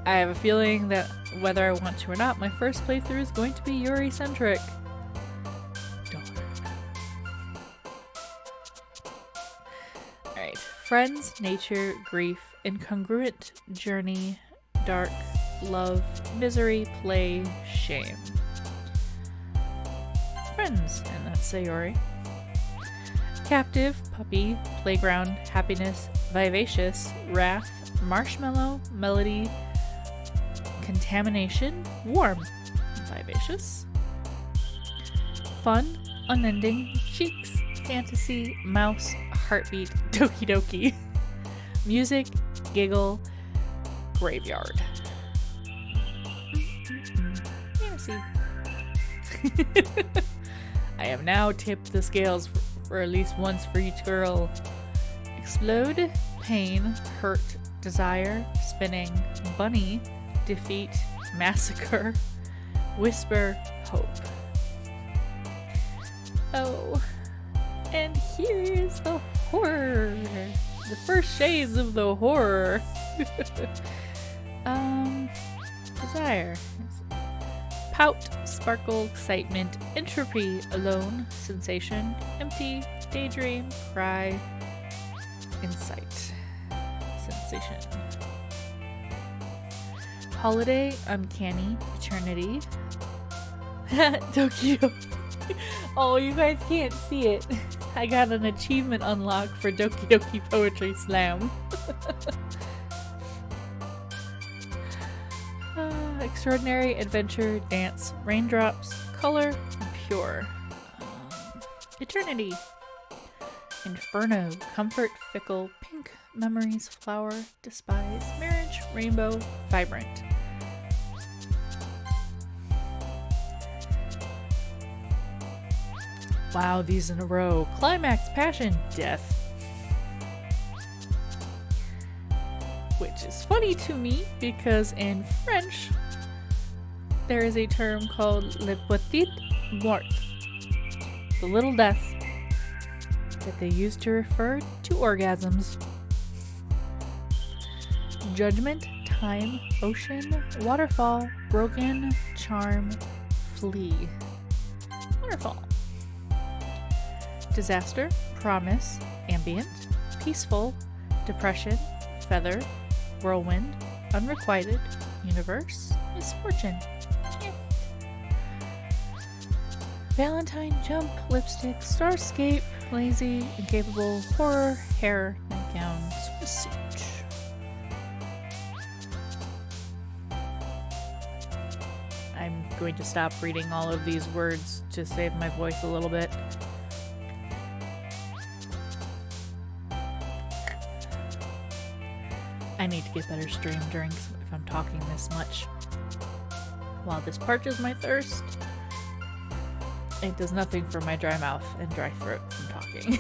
I have a feeling that whether I want to or not, my first playthrough is going to be Yuri-centric. Alright. Friends, nature, grief, incongruent, journey, dark, love, misery, play, shame. Friends, and that's Sayori. Captive, puppy, playground, happiness, vivacious, wrath, marshmallow, melody, contamination, warm, vivacious, fun, unending, cheeks, fantasy, mouse, heartbeat, doki doki, music, giggle, graveyard. Fantasy. I have now tipped the scales for at least once for each girl. Explode, pain, hurt, desire, spinning, bunny, defeat, massacre, whisper, hope. Oh, and here's the horror. The first shades of the horror. Desire. Pout, sparkle, excitement, entropy, alone, sensation, empty, daydream, cry, insight, sensation. Holiday, uncanny, eternity. Doki Doki. Oh, you guys can't see it. I got an achievement unlock for Doki Doki Poetry Slam. Extraordinary, adventure, dance, raindrops, color, pure. Eternity. Inferno, comfort, fickle, pink, memories, flower, despise, marriage, rainbow, vibrant. Wow, these in a row. Climax, passion, death. Which is funny to me because in French, there is a term called le petit mort, the little death, that they use to refer to orgasms. Judgment, time, ocean, waterfall, broken, charm, flee. Waterfall. Disaster, promise, ambient, peaceful, depression, feather, whirlwind, unrequited, universe, misfortune. Yeah. Valentine, jump, lipstick, starscape, lazy, incapable, horror, hair, nightgown, swimsuit. I'm going to stop reading all of these words to save my voice a little bit. I need to get better stream drinks if I'm talking this much. While this parches my thirst, it does nothing for my dry mouth and dry throat from talking.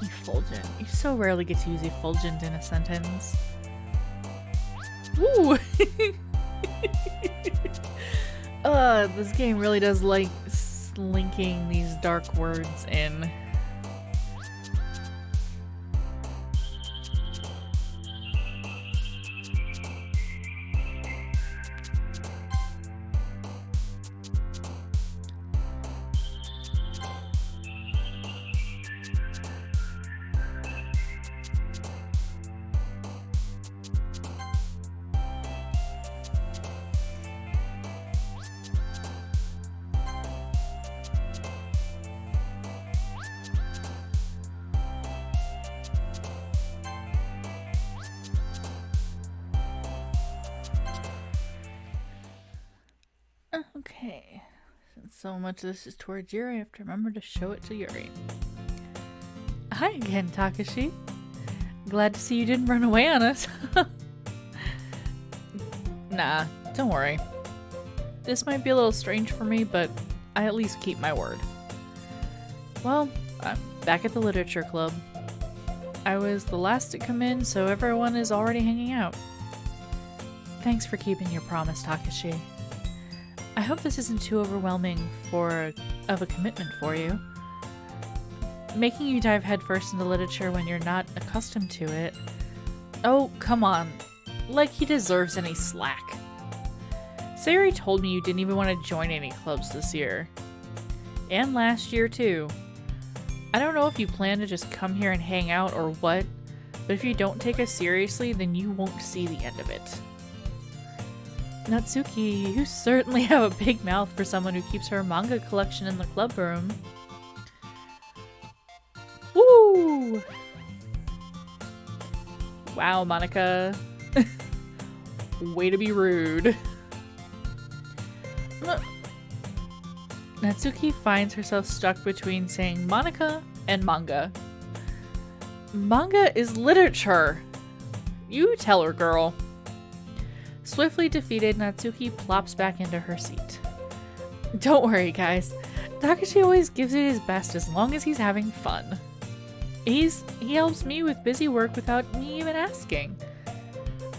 Effulgent. You so rarely get to use effulgent in a sentence. Ooh! This game really does like slinking these dark words in. Okay. Since so much of this is towards Yuri, I have to remember to show it to Yuri. Hi again, Takashi. Glad to see you didn't run away on us. Nah, don't worry. This might be a little strange for me, but I at least keep my word. Well, I'm back at the literature club. I was the last to come in, so everyone is already hanging out. Thanks for keeping your promise, Takashi. I hope this isn't too overwhelming of a commitment for you. Making you dive headfirst into literature when you're not accustomed to it. Oh, come on. Like he deserves any slack. Sayori told me you didn't even want to join any clubs this year. And last year, too. I don't know if you plan to just come here and hang out or what, but if you don't take us seriously, then you won't see the end of it. Natsuki, you certainly have a big mouth for someone who keeps her manga collection in the club room. Woo! Wow, Monica. Way to be rude. Natsuki finds herself stuck between saying Monica and manga. Manga is literature. You tell her, girl. Swiftly defeated, Natsuki plops back into her seat. Don't worry, guys. Takashi always gives it his best as long as he's having fun. He helps me with busy work without me even asking.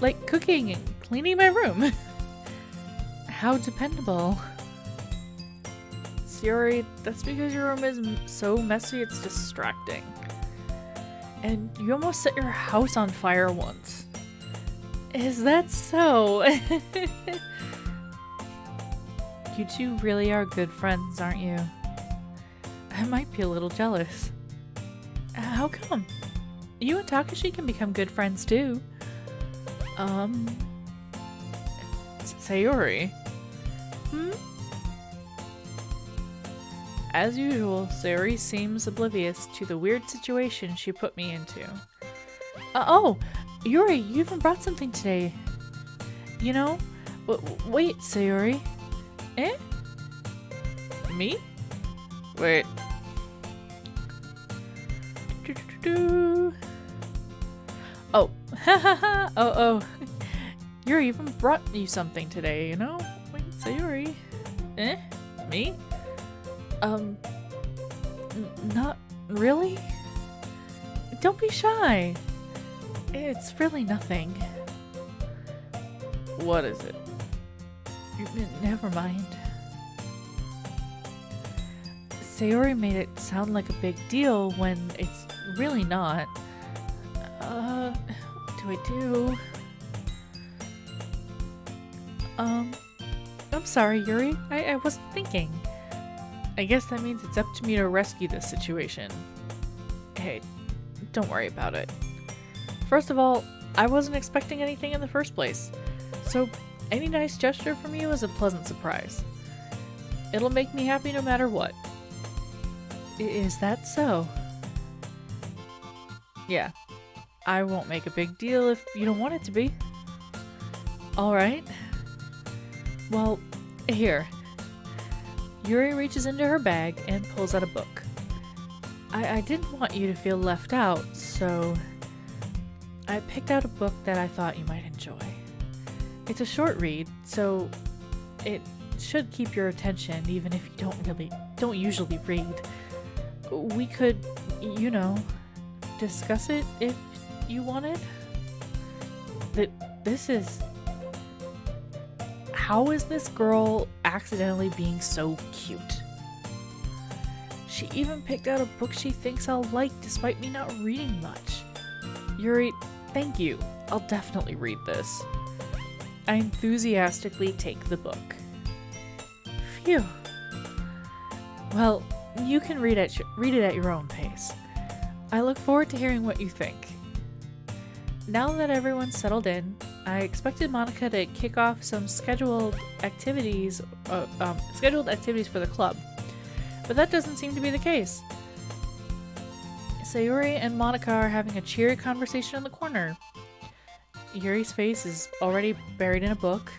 Like cooking and cleaning my room. How dependable. Sayori, that's because your room is so messy it's distracting. And you almost set your house on fire once. Is that so? You two really are good friends, aren't you? I might be a little jealous. How come? You and Takashi can become good friends too. Sayori? As usual, Sayori seems oblivious to the weird situation she put me into. Oh! Yuri, you even brought something today. You know? Wait, Sayori. Eh? Me? Wait. Oh. Oh. Yuri even brought you something today, you know? Wait, Sayori. Eh? Me? Not really? Don't be shy. It's really nothing. What is it? Never mind. Sayori made it sound like a big deal when it's really not. What do I do? I'm sorry, Yuri. I wasn't thinking. I guess that means it's up to me to rescue this situation. Hey, don't worry about it. First of all, I wasn't expecting anything in the first place, so any nice gesture from you is a pleasant surprise. It'll make me happy no matter what. Is that so? Yeah, I won't make a big deal if you don't want it to be. Alright. Well, here. Yuri reaches into her bag and pulls out a book. I didn't want you to feel left out, so I picked out a book that I thought you might enjoy. It's a short read, so it should keep your attention even if you don't usually read. We could, you know, discuss it if you wanted. This is... How is this girl accidentally being so cute? She even picked out a book she thinks I'll like despite me not reading much. Yuri, thank you. I'll definitely read this. I enthusiastically take the book. Phew. Well, you can read it at your own pace. I look forward to hearing what you think. Now that everyone's settled in, I expected Monica to kick off some scheduled activities for the club, but that doesn't seem to be the case. Sayori and Monica are having a cheery conversation in the corner. Yuri's face is already buried in a book.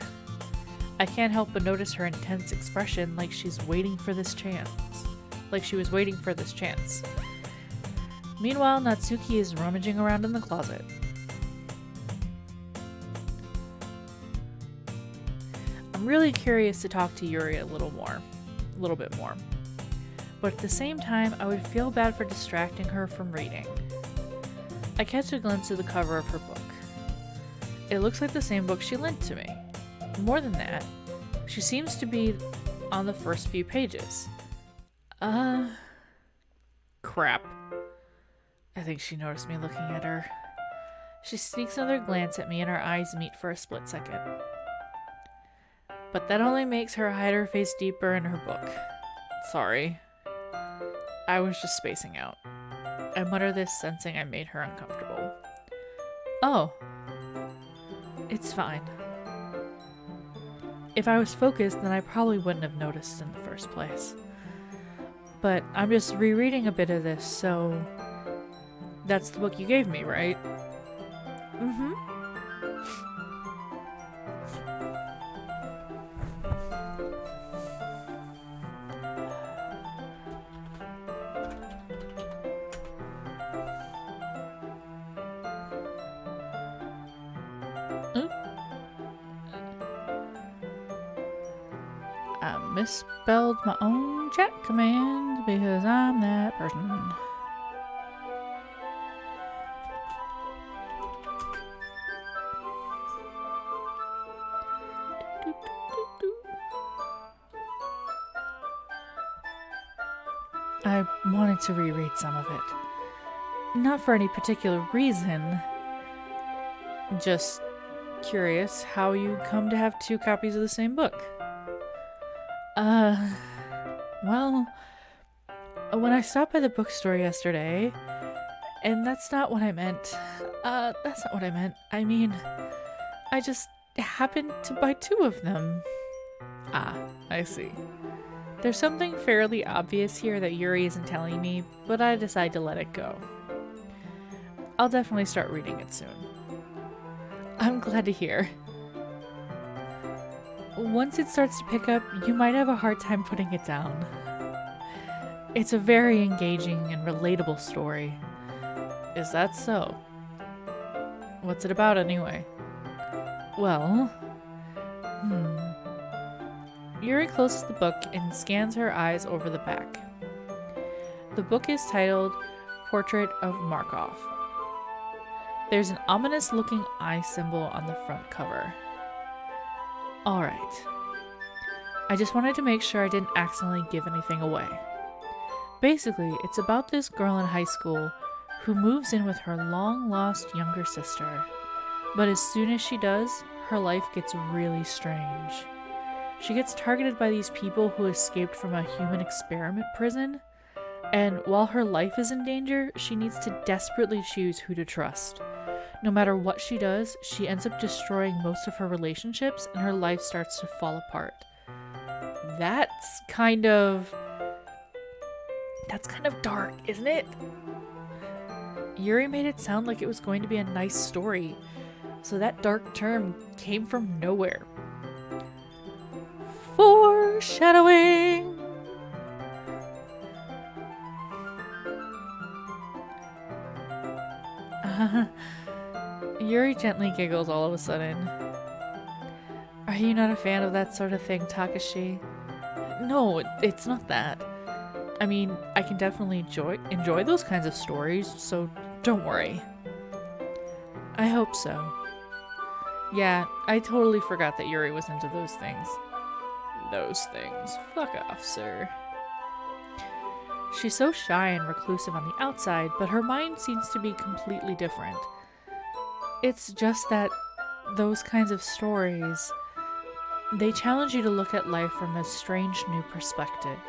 I can't help but notice her intense expression like she was waiting for this chance. Meanwhile, Natsuki is rummaging around in the closet. I'm really curious to talk to Yuri a little bit more. But at the same time, I would feel bad for distracting her from reading. I catch a glimpse of the cover of her book. It looks like the same book she lent to me. More than that, she seems to be on the first few pages. Crap. I think she noticed me looking at her. She sneaks another glance at me and our eyes meet for a split second. But that only makes her hide her face deeper in her book. Sorry. I was just spacing out. I mutter this, sensing I made her uncomfortable. Oh. It's fine. If I was focused, then I probably wouldn't have noticed in the first place. But I'm just rereading a bit of this, so... That's the book you gave me, right? Mm-hmm. I misspelled my own chat command because I'm that person. I wanted to reread some of it. Not for any particular reason. Just curious how you come to have 2 copies of the same book. Well, when I stopped by the bookstore yesterday, and that's not what I meant. That's not what I meant. I mean, I just happened to buy 2 of them. Ah, I see. There's something fairly obvious here that Yuri isn't telling me, but I decide to let it go. I'll definitely start reading it soon. I'm glad to hear. Once it starts to pick up, you might have a hard time putting it down. It's a very engaging and relatable story. Is that so? What's it about anyway? Well... Yuri closes the book and scans her eyes over the back. The book is titled Portrait of Markov. There's an ominous-looking eye symbol on the front cover. Alright. I just wanted to make sure I didn't accidentally give anything away. Basically, it's about this girl in high school who moves in with her long-lost younger sister. But as soon as she does, her life gets really strange. She gets targeted by these people who escaped from a human experiment prison, and while her life is in danger, she needs to desperately choose who to trust. No matter what she does, she ends up destroying most of her relationships, and her life starts to fall apart. That's kind of dark, isn't it? Yuri made it sound like it was going to be a nice story, so that dark term came from nowhere. Foreshadowing! Yuri gently giggles all of a sudden. Are you not a fan of that sort of thing, Takashi? No, it's not that. I mean, I can definitely enjoy those kinds of stories, so don't worry. I hope so. Yeah, I totally forgot that Yuri was into those things. Those things. Fuck off, sir. She's so shy and reclusive on the outside, but her mind seems to be completely different. It's just that those kinds of stories, they challenge you to look at life from a strange new perspective.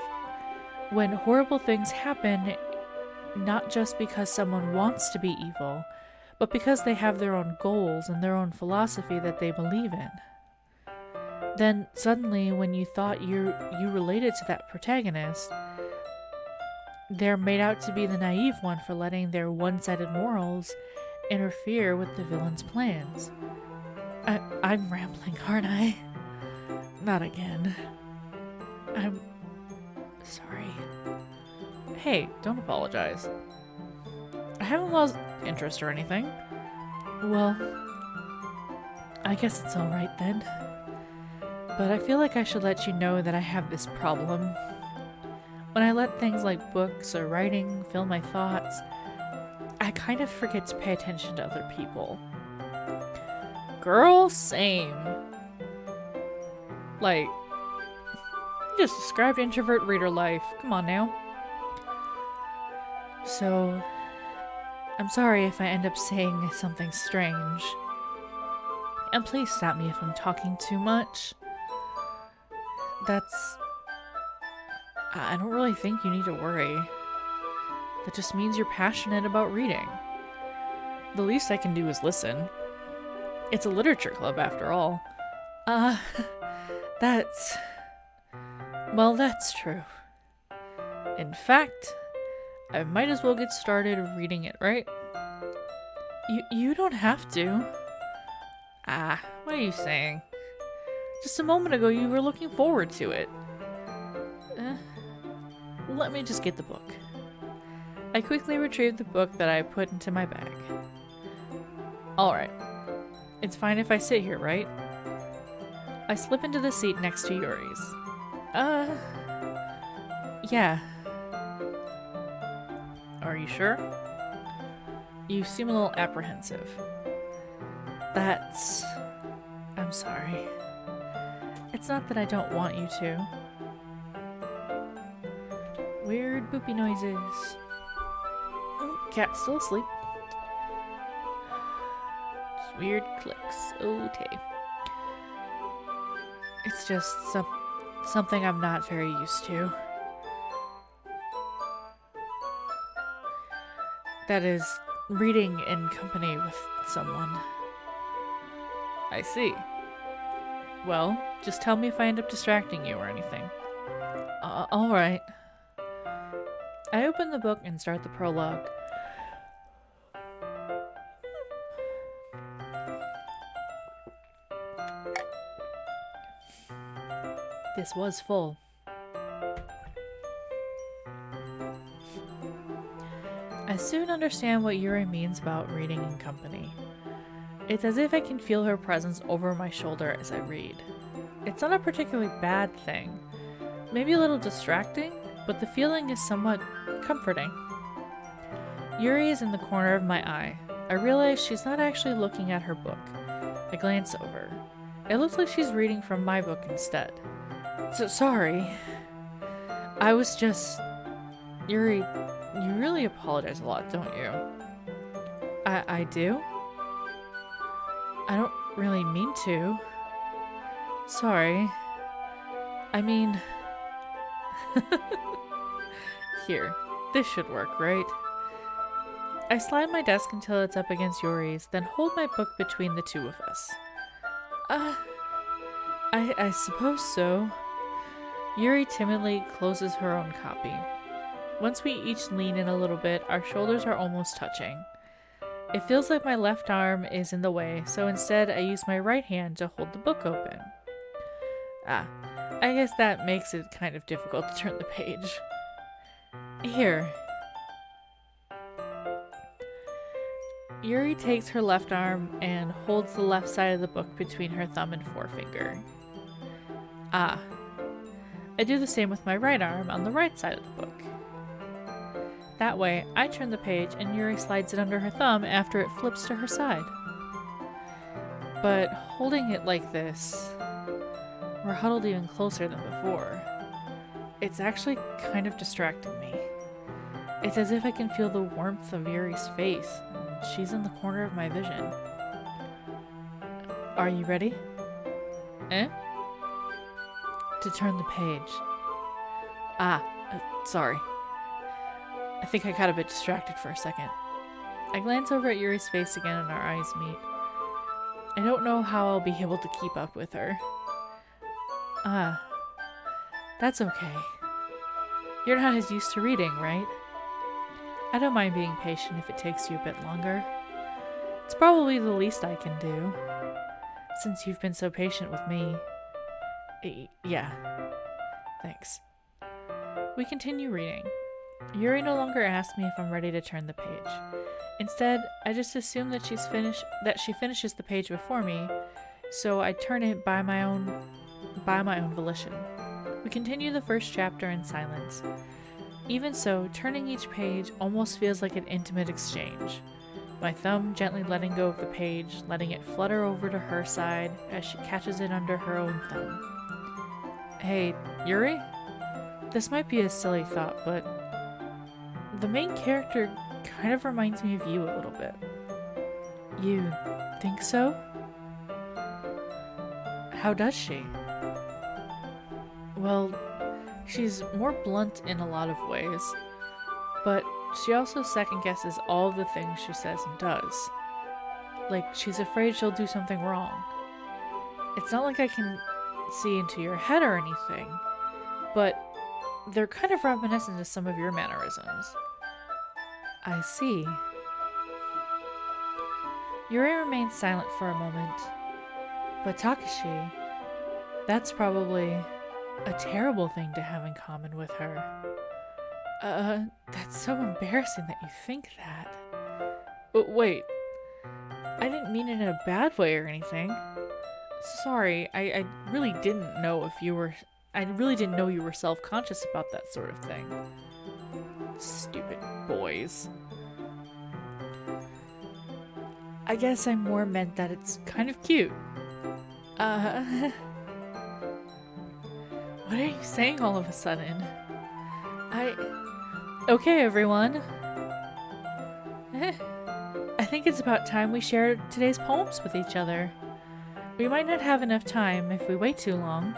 When horrible things happen, not just because someone wants to be evil, but because they have their own goals and their own philosophy that they believe in. Then suddenly, when you thought you related to that protagonist, they're made out to be the naive one for letting their one-sided morals interfere with the villain's plans. I'm rambling, aren't I? not again. I'm sorry. Hey, don't apologize. I haven't lost interest or anything. Well, I guess it's alright then. But I feel like I should let you know that I have this problem. When I let things like books or writing fill my thoughts, I kind of forget to pay attention to other people. Girl, same. Like, you just described introvert reader life. Come on now. So, I'm sorry if I end up saying something strange. And please stop me if I'm talking too much. I don't really think you need to worry. That just means you're passionate about reading. The least I can do is listen. It's a literature club after all. That's true. In fact, I might as well get started reading it, right? You don't have to. What are you saying? Just a moment ago you were looking forward to it. Let me just get the book. I quickly retrieved the book that I put into my bag. Alright. It's fine if I sit here, right? I slip into the seat next to Yuri's. Yeah. Are you sure? You seem a little apprehensive. I'm sorry. It's not that I don't want you to. Weird boopy noises. Oh, cat's still asleep. Just weird clicks. Okay. It's just something I'm not very used to. That is, reading in company with someone. I see. Well, just tell me if I end up distracting you or anything. Alright. I open the book and start the prologue. This was full. I soon understand what Yuri means about reading in company. It's as if I can feel her presence over my shoulder as I read. It's not a particularly bad thing. Maybe a little distracting, but the feeling is somewhat comforting. Yuri is in the corner of my eye. I realize she's not actually looking at her book. I glance over. It looks like she's reading from my book instead. So sorry. I was just... Yuri, you really apologize a lot, don't you? I do? I don't really mean to. Sorry. I mean... Here, this should work, right? I slide my desk until it's up against Yuri's, then hold my book between the two of us. I suppose so. Yuri timidly closes her own copy. Once we each lean in a little bit, our shoulders are almost touching. It feels like my left arm is in the way, so instead I use my right hand to hold the book open. I guess that makes it kind of difficult to turn the page. Here. Yuri takes her left arm and holds the left side of the book between her thumb and forefinger. I do the same with my right arm on the right side of the book. That way, I turn the page and Yuri slides it under her thumb after it flips to her side. But holding it like this, we're huddled even closer than before. It's actually kind of distracting me. It's as if I can feel the warmth of Yuri's face, and she's in the corner of my vision. Are you ready? To turn the page. Sorry. I think I got a bit distracted for a second. I glance over at Yuri's face again and our eyes meet. I don't know how I'll be able to keep up with her. That's okay. You're not as used to reading, right? I don't mind being patient if it takes you a bit longer. It's probably the least I can do, since you've been so patient with me. Yeah. Thanks. We continue reading. Yuri no longer asks me if I'm ready to turn the page. Instead, I just assume that she finishes the page before me, so I turn it by my own volition. We continue the first chapter in silence. Even so, turning each page almost feels like an intimate exchange. My thumb gently letting go of the page, letting it flutter over to her side as she catches it under her own thumb. Hey, Yuri? This might be a silly thought, but the main character kind of reminds me of you a little bit. You think so? How does she? Well, she's more blunt in a lot of ways, but she also second-guesses all the things she says and does. Like, she's afraid she'll do something wrong. It's not like I can see into your head or anything, but they're kind of reminiscent of some of your mannerisms. I see. Yuri remains silent for a moment. But Takashi, that's probably a terrible thing to have in common with her. That's so embarrassing that you think that. But wait, I didn't mean it in a bad way or anything. Sorry, I really didn't know you were self-conscious about that sort of thing. Stupid boys. I guess I more meant that it's kind of cute. What are you saying all of a sudden? Okay, everyone. I think it's about time we share today's poems with each other. We might not have enough time if we wait too long.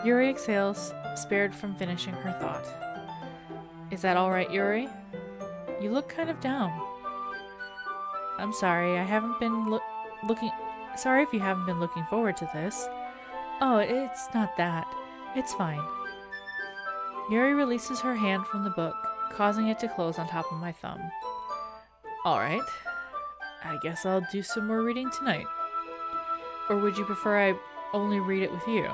Yuri exhales, spared from finishing her thought. Is that alright, Yuri? You look kind of down. I'm sorry, I haven't been Sorry if you haven't been looking forward to this. Oh, it's not that. It's fine. Yuri releases her hand from the book, causing it to close on top of my thumb. Alright. I guess I'll do some more reading tonight. Or would you prefer I only read it with you?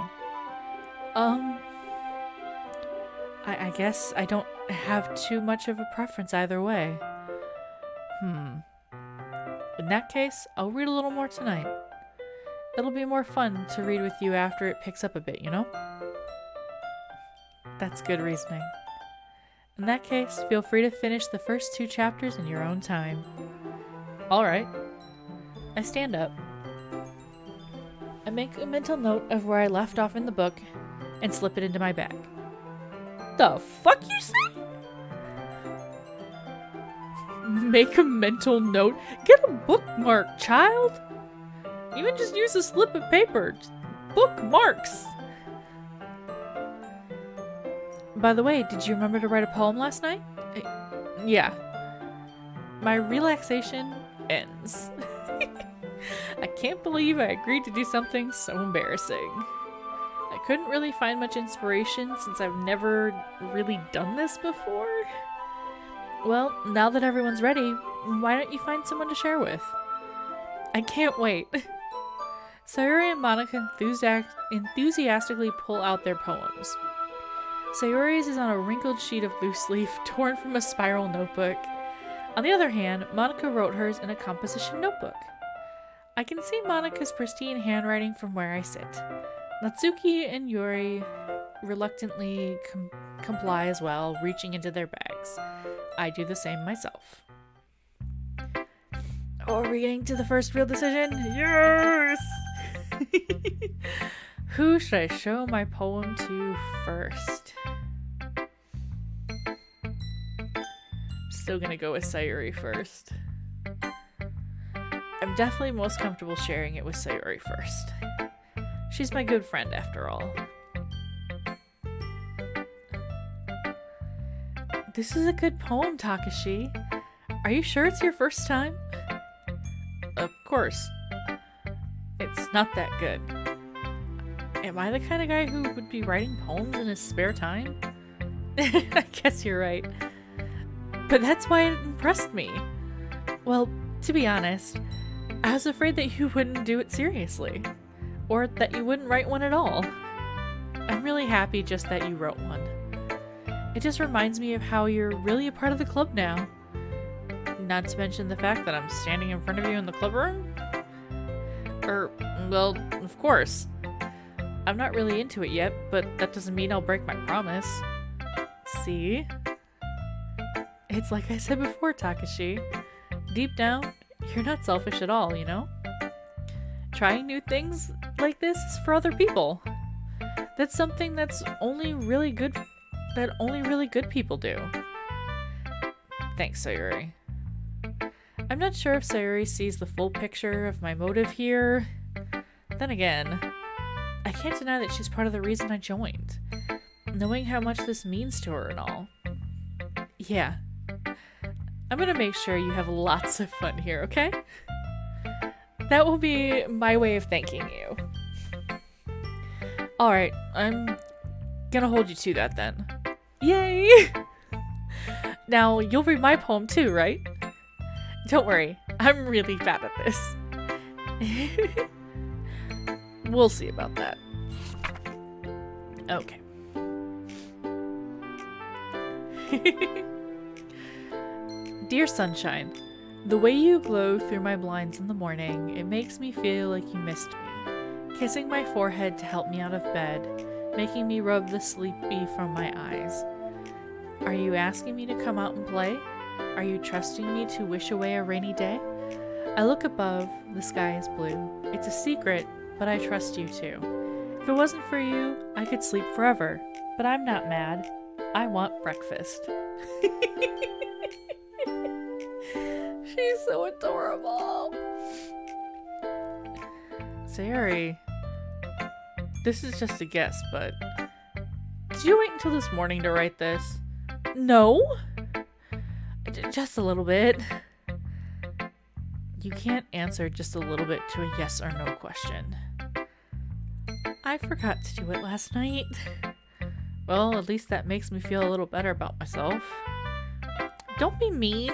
I guess I don't have too much of a preference either way. In that case, I'll read a little more tonight. It'll be more fun to read with you after it picks up a bit, you know? That's good reasoning. In that case, feel free to finish the first 2 chapters in your own time. Alright. I stand up. I make a mental note of where I left off in the book and slip it into my bag. The fuck you say? Make a mental note? Get a bookmark, child! Even just use a slip of paper. Just bookmarks! By the way, did you remember to write a poem last night? Yeah. My relaxation ends. I can't believe I agreed to do something so embarrassing. I couldn't really find much inspiration since I've never really done this before. Well, now that everyone's ready, why don't you find someone to share with? I can't wait. Sayuri and Monica enthusiastically pull out their poems. Sayuri's is on a wrinkled sheet of loose leaf torn from a spiral notebook. On the other hand, Monica wrote hers in a composition notebook. I can see Monica's pristine handwriting from where I sit. Natsuki and Yuri reluctantly comply as well, reaching into their bags. I do the same myself. Oh, are we getting to the first real decision? Yes! Who should I show my poem to first? I'm still gonna go with Sayuri first. I'm definitely most comfortable sharing it with Sayuri first. She's my good friend after all. This is a good poem, Takashi. Are you sure it's your first time? Of course. It's not that good. Am I the kind of guy who would be writing poems in his spare time? I guess you're right. But that's why it impressed me. Well, to be honest, I was afraid that you wouldn't do it seriously. or that you wouldn't write one at all. I'm really happy just that you wrote one. It just reminds me of how you're really a part of the club now. Not to mention the fact that I'm standing in front of you in the club room. Well, of course. I'm not really into it yet, but that doesn't mean I'll break my promise. See? It's like I said before, Takashi. Deep down, you're not selfish at all, you know? Trying new things like this is for other people. That's something that only really good people do. Thanks, Sayuri. I'm not sure if Sayuri sees the full picture of my motive here. Then again, I can't deny that she's part of the reason I joined. Knowing how much this means to her and all. Yeah. I'm gonna make sure you have lots of fun here, okay? That will be my way of thanking you. Alright, I'm gonna hold you to that then. Yay! Now, you'll read my poem too, right? Don't worry, I'm really bad at this. We'll see about that. Okay. Dear Sunshine, the way you glow through my blinds in the morning, it makes me feel like you missed me. Kissing my forehead to help me out of bed, making me rub the sleepy from my eyes. Are you asking me to come out and play? Are you trusting me to wish away a rainy day? I look above, the sky is blue. It's a secret, but I trust you too. If it wasn't for you, I could sleep forever. But I'm not mad. I want breakfast. She's so adorable. Sayuri, this is just a guess, but did you wait until this morning to write this? No? Just a little bit. You can't answer just a little bit to a yes or no question. I forgot to do it last night. Well, at least that makes me feel a little better about myself. Don't be mean.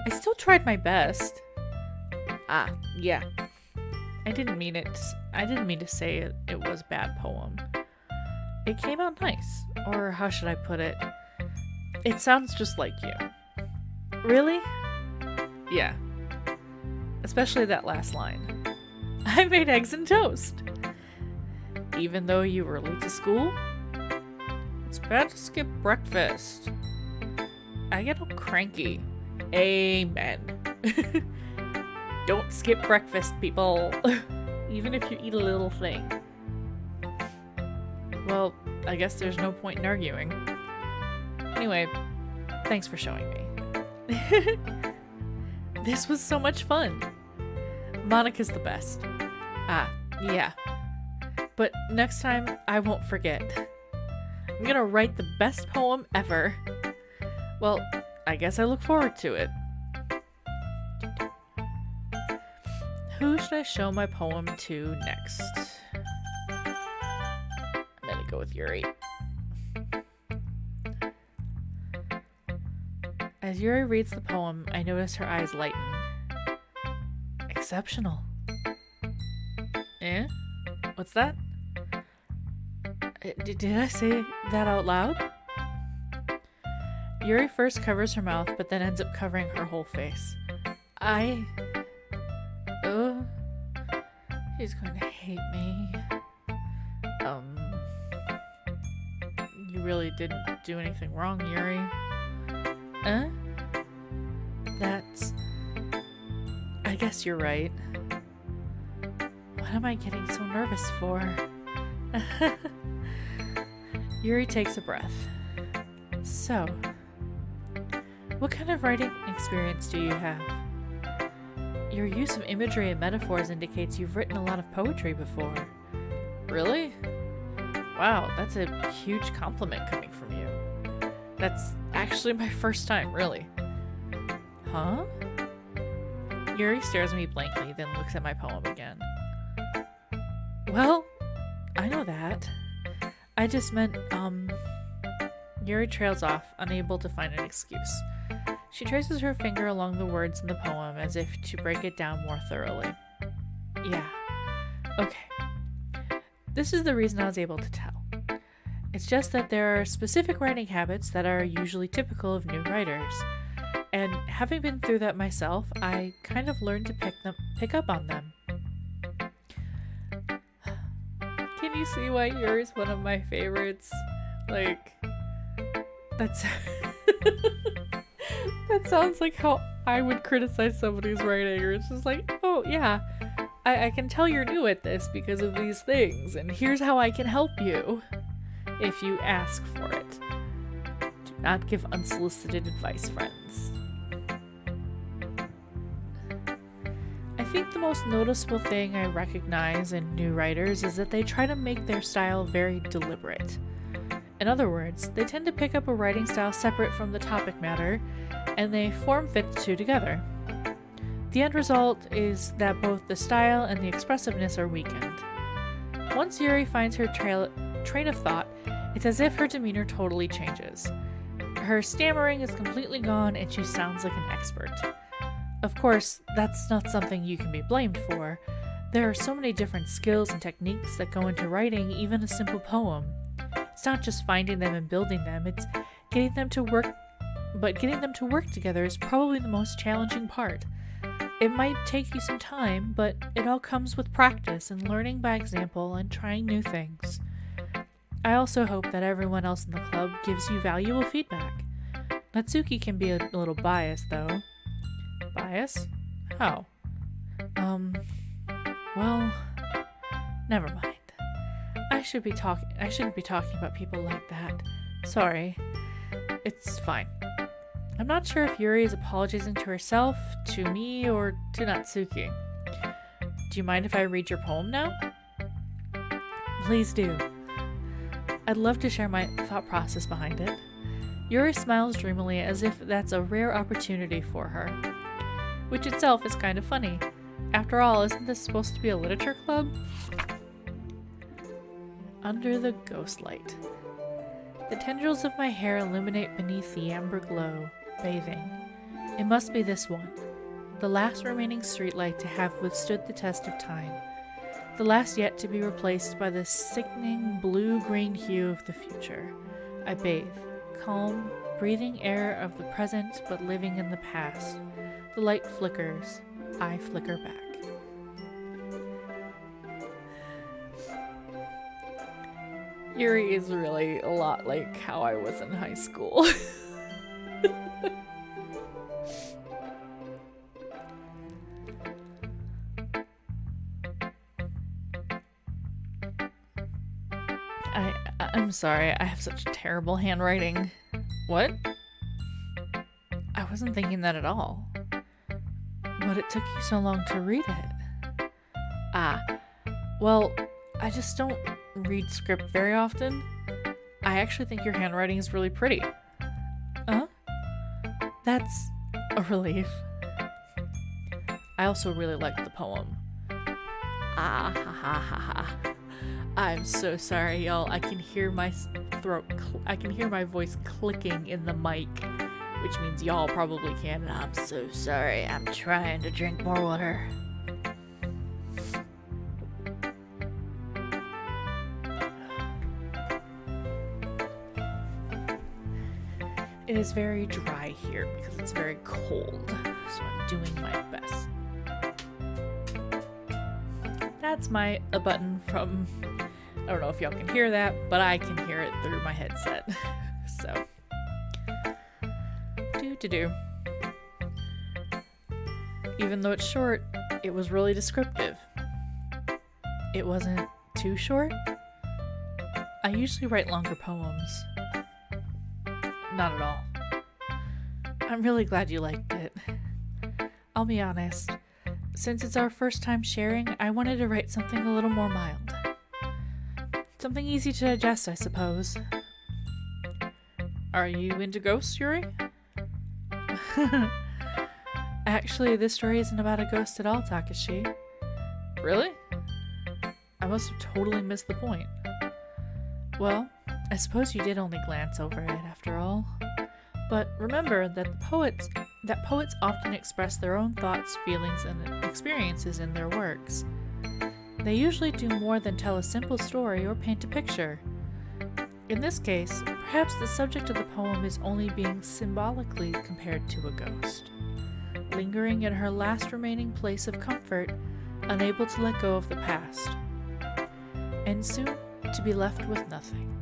I still tried my best. Ah, yeah. I didn't mean to say it was a bad poem. It came out nice. Or how should I put it? It sounds just like you. Really? Yeah. Especially that last line. I made eggs and toast. Even though you were late to school? It's bad to skip breakfast. I get all cranky. Amen. Don't skip breakfast, people. Even if you eat a little thing. Well, I guess there's no point in arguing. Anyway, thanks for showing me. This was so much fun. Monica's the best. Ah, yeah. But next time, I won't forget. I'm gonna write the best poem ever. Well, I guess I look forward to it. Who should I show my poem to next? I'm gonna go with Yuri. As Yuri reads the poem, I notice her eyes lighten. Exceptional. Eh? What's that? Did I say that out loud? Yuri first covers her mouth, but then ends up covering her whole face. He's going to hate me. You really didn't do anything wrong, Yuri. I guess you're right. What am I getting so nervous for? Yuri takes a breath. So, what kind of writing experience do you have? Your use of imagery and metaphors indicates you've written a lot of poetry before. Really? Wow, that's a huge compliment coming from you. That's actually my first time, really. Huh? Yuri stares at me blankly, then looks at my poem again. Well, I know that. I just meant, Yuri trails off, unable to find an excuse. She traces her finger along the words in the poem as if to break it down more thoroughly. Yeah. Okay. This is the reason I was able to tell. It's just that there are specific writing habits that are usually typical of new writers. And having been through that myself, I kind of learned to pick up on them. Can you see why yours is one of my favorites? Like, that's that sounds like how I would criticize somebody's writing. Or it's just like, oh yeah, I can tell you're new at this because of these things, and here's how I can help you if you ask for it. Do not give unsolicited advice, friends. I think the most noticeable thing I recognize in new writers is that they try to make their style very deliberate. In other words, they tend to pick up a writing style separate from the topic matter, and they form-fit the two together. The end result is that both the style and the expressiveness are weakened. Once Yuri finds her train of thought, it's as if her demeanor totally changes. Her stammering is completely gone and she sounds like an expert. Of course, that's not something you can be blamed for. There are so many different skills and techniques that go into writing even a simple poem. It's not just finding them and building them, it's getting them to work, but getting them to work together is probably the most challenging part. It might take you some time, but it all comes with practice and learning by example and trying new things. I also hope that everyone else in the club gives you valuable feedback. Natsuki can be a little biased, though. Bias? How? Well, never mind. I shouldn't be talking about people like that. Sorry. It's fine. I'm not sure if Yuri is apologizing to herself, to me, or to Natsuki. Do you mind if I read your poem now? Please do. I'd love to share my thought process behind it. Yuri smiles dreamily as if that's a rare opportunity for her, which itself is kind of funny. After all, isn't this supposed to be a literature club? Under the ghost light. The tendrils of my hair illuminate beneath the amber glow, bathing. It must be this one, the last remaining streetlight to have withstood the test of time, the last yet to be replaced by the sickening blue-green hue of the future. I bathe, calm, breathing air of the present but living in the past. The light flickers, I flicker back. Yuri is really a lot like how I was in high school. I'm sorry, I have such terrible handwriting. What? I wasn't thinking that at all. But it took you so long to read it. Well, I just don't read script very often. I actually think your handwriting is really pretty. That's a relief. I also really liked the poem. Ha ha ha ha. I'm so sorry, y'all. I can hear my I can hear my voice clicking in the mic, which means y'all probably can, and I'm so sorry. I'm trying to drink more water. It is very dry here because it's very cold, so I'm doing my best. That's a button from, I don't know if y'all can hear that, but I can hear it through my headset. So, do. Even though it's short, it was really descriptive. It wasn't too short. I usually write longer poems. Not at all. I'm really glad you liked it. I'll be honest. Since it's our first time sharing, I wanted to write something a little more mild. Something easy to digest, I suppose. Are you into ghosts, Yuri? Actually, this story isn't about a ghost at all, Takashi. Really? I must have totally missed the point. Well, I suppose you did only glance over it, after all. But remember that poets often express their own thoughts, feelings, and experiences in their works. they usually do more than tell a simple story or paint a picture. In this case, perhaps the subject of the poem is only being symbolically compared to a ghost, lingering in her last remaining place of comfort, unable to let go of the past, and soon to be left with nothing.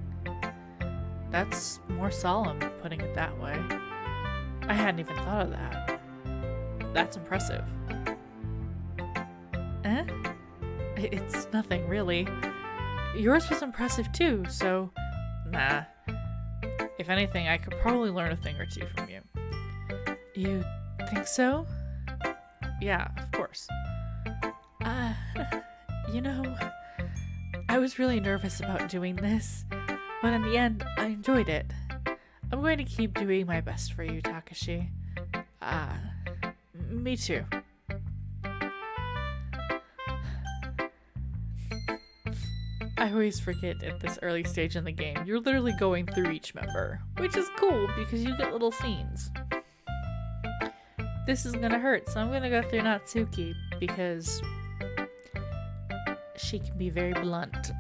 That's more solemn, putting it that way. I hadn't even thought of that. That's impressive. Eh? It's nothing, really. Yours was impressive too, so... Nah. If anything, I could probably learn a thing or two from you. You think so? Yeah, of course. You know, I was really nervous about doing this, but in the end, I enjoyed it. I'm going to keep doing my best for you, Takashi. Me too. I always forget at this early stage in the game, you're literally going through each member, which is cool because you get little scenes. This is gonna hurt, so I'm gonna go through Natsuki because she can be very blunt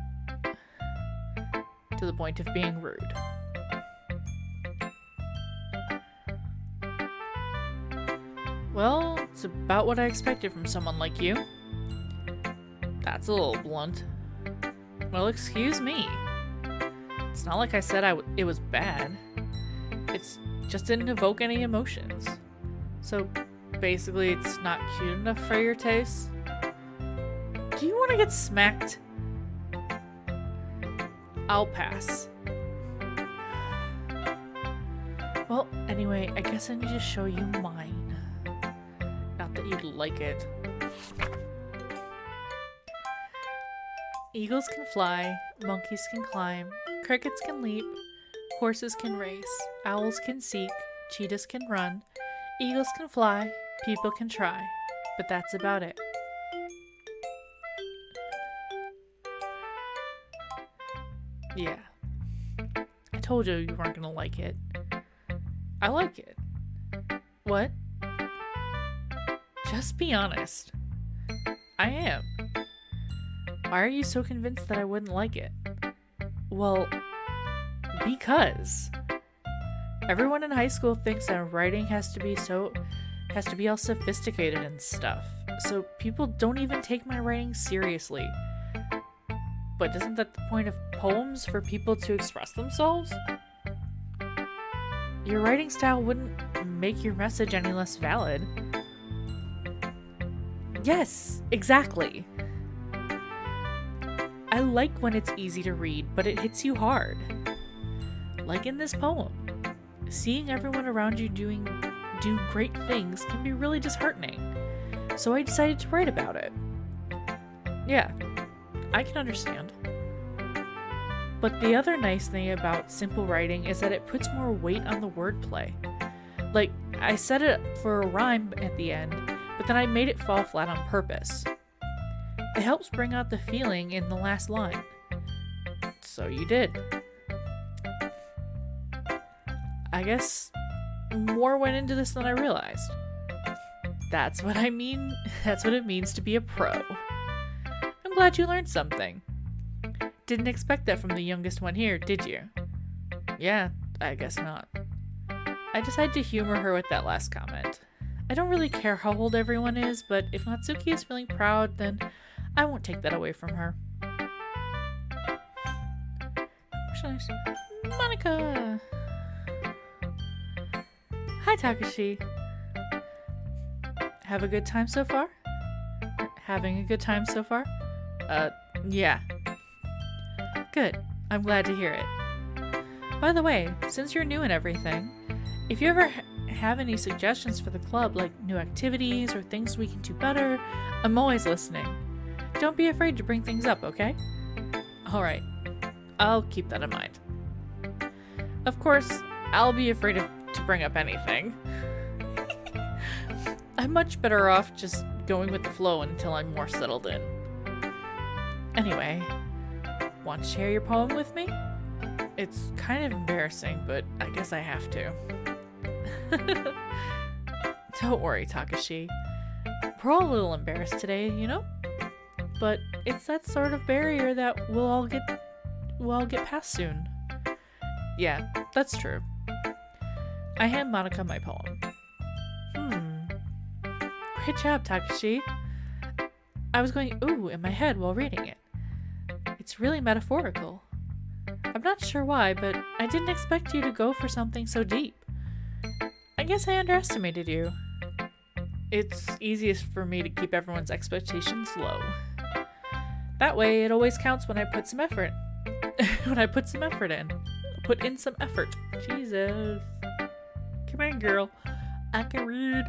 to the point of being rude. Well, it's about what I expected from someone like you. That's a little blunt. Well, excuse me. It's not like I said it was bad. It's just didn't evoke any emotions. So, basically, it's not cute enough for your taste? Do you want to get smacked? I'll pass. Well, anyway, I guess I need to show you mine. Not that you'd like it. Eagles can fly, monkeys can climb, crickets can leap, horses can race, owls can seek, cheetahs can run, eagles can fly, people can try, but that's about it. Yeah. I told you you weren't gonna like it. I like it. What? Just be honest. I am. Why are you so convinced that I wouldn't like it? Well, because everyone in high school thinks that writing has to be all sophisticated and stuff. So people don't even take my writing seriously. But isn't that the point of poems, for people to express themselves? Your writing style wouldn't make your message any less valid. Yes, exactly. I like when it's easy to read, but it hits you hard. Like in this poem. Seeing everyone around you do great things can be really disheartening. So I decided to write about it. Yeah, I can understand. But the other nice thing about simple writing is that it puts more weight on the wordplay. Like, I set it for a rhyme at the end, but then I made it fall flat on purpose. It helps bring out the feeling in the last line. So you did. I guess more went into this than I realized. That's what I mean. That's what it means to be a pro. I'm glad you learned something. Didn't expect that from the youngest one here, did you? Yeah, I guess not. I decided to humor her with that last comment. I don't really care how old everyone is, but if Natsuki is feeling proud, then I won't take that away from her. Monica! Hi, Takashi. Have a good time so far? Having a good time so far? Yeah. Good. I'm glad to hear it. By the way, since you're new and everything, if you ever have any suggestions for the club, like new activities or things we can do better, I'm always listening. Don't be afraid to bring things up, okay? Alright. I'll keep that in mind. Of course, I'll be afraid to bring up anything. I'm much better off just going with the flow until I'm more settled in. Anyway, want to share your poem with me? It's kind of embarrassing, but I guess I have to. Don't worry, Takashi. We're all a little embarrassed today, you know? but it's that sort of barrier that we'll all get past soon. Yeah, that's true. I hand Monica my poem. Great job, Takashi. I was going ooh in my head while reading it. It's really metaphorical. I'm not sure why, but I didn't expect you to go for something so deep. I guess I underestimated you. It's easiest for me to keep everyone's expectations low. That way, it always counts when I put some effort. Put in some effort. Jesus. Come on, girl. I can read.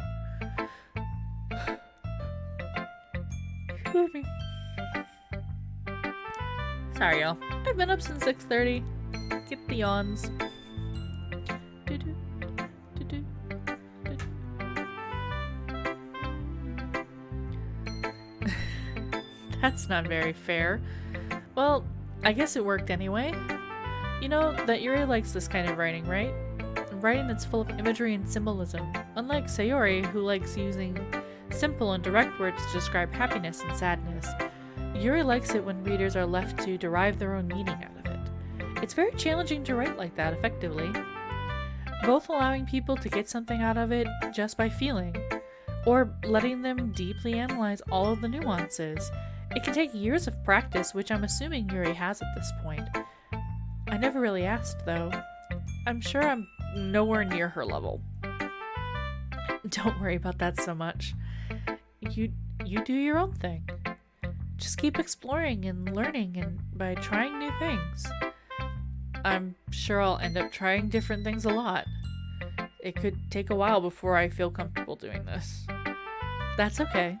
Excuse me. Sorry, y'all. I've been up since 6:30. Get the yawns. Do-do, do-do, do-do. That's not very fair. Well, I guess it worked anyway. You know that Yuri likes this kind of writing, right? Writing that's full of imagery and symbolism, unlike Sayori, who likes using simple and direct words to describe happiness and sadness. Yuri likes it when readers are left to derive their own meaning out of it. It's very challenging to write like that effectively, both allowing people to get something out of it just by feeling, or letting them deeply analyze all of the nuances. It can take years of practice, which I'm assuming Yuri has at this point. I never really asked, though. I'm sure I'm nowhere near her level. Don't worry about that so much. You do your own thing. Just keep exploring and learning and by trying new things. I'm sure I'll end up trying different things a lot. It could take a while before I feel comfortable doing this. That's okay.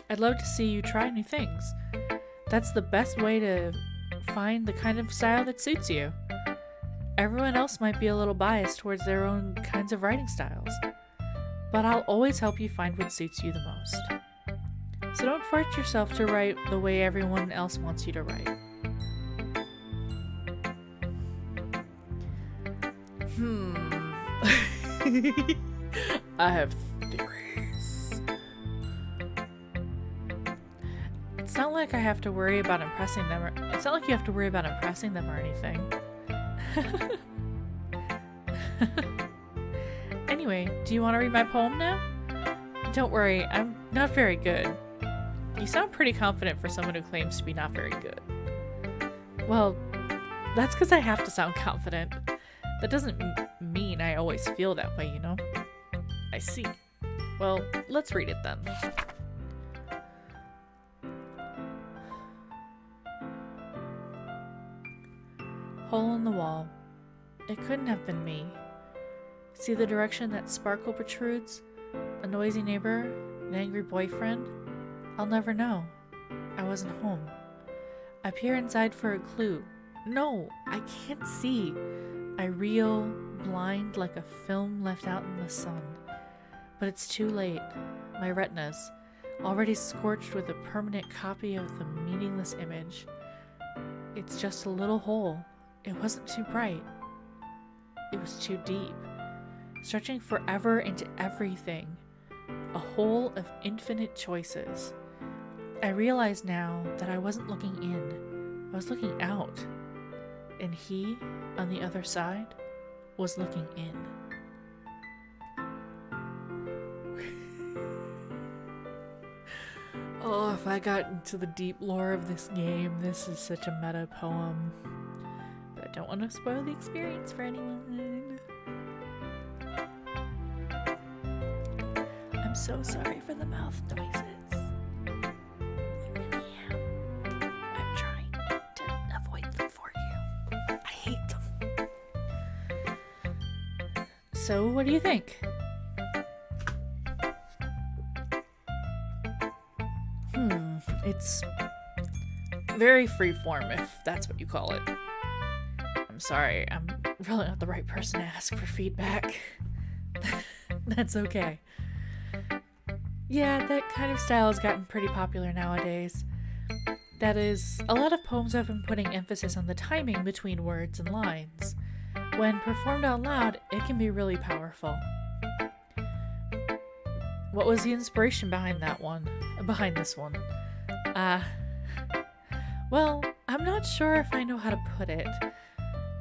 I'd love to see you try new things. That's the best way to find the kind of style that suits you. Everyone else might be a little biased towards their own kinds of writing styles, but I'll always help you find what suits you the most. So don't force yourself to write the way everyone else wants you to write. I have theories. It's not like I have to worry about impressing them, it's not like you have to worry about impressing them or anything. Anyway, do you want to read my poem now? Don't worry, I'm not very good. You sound pretty confident for someone who claims to be not very good. Well, that's because I have to sound confident. That doesn't mean I always feel that way, you know? I see. Well, let's read it then. Hole in the wall. It couldn't have been me. See the direction that sparkle protrudes? A noisy neighbor? An angry boyfriend? I'll never know. I wasn't home. I peer inside for a clue. No, I can't see. I reel, blind like a film left out in the sun. But it's too late. My retinas, already scorched with a permanent copy of the meaningless image. It's just a little hole. It wasn't too bright. It was too deep, stretching forever into everything. A hole of infinite choices. I realize now that I wasn't looking in. I was looking out. And he, on the other side, was looking in. Oh, if I got into the deep lore of this game, this is such a meta poem. But I don't want to spoil the experience for anyone. I'm so sorry for the mouth noises. I really am. I'm trying to avoid them for you. I hate them. So, what do you think? It's very freeform, if that's what you call it. I'm sorry, I'm really not the right person to ask for feedback. That's okay. Yeah, that kind of style has gotten pretty popular nowadays. That is, a lot of poems have been putting emphasis on the timing between words and lines. When performed out loud, it can be really powerful. What was the inspiration behind this one? Well, I'm not sure if I know how to put it.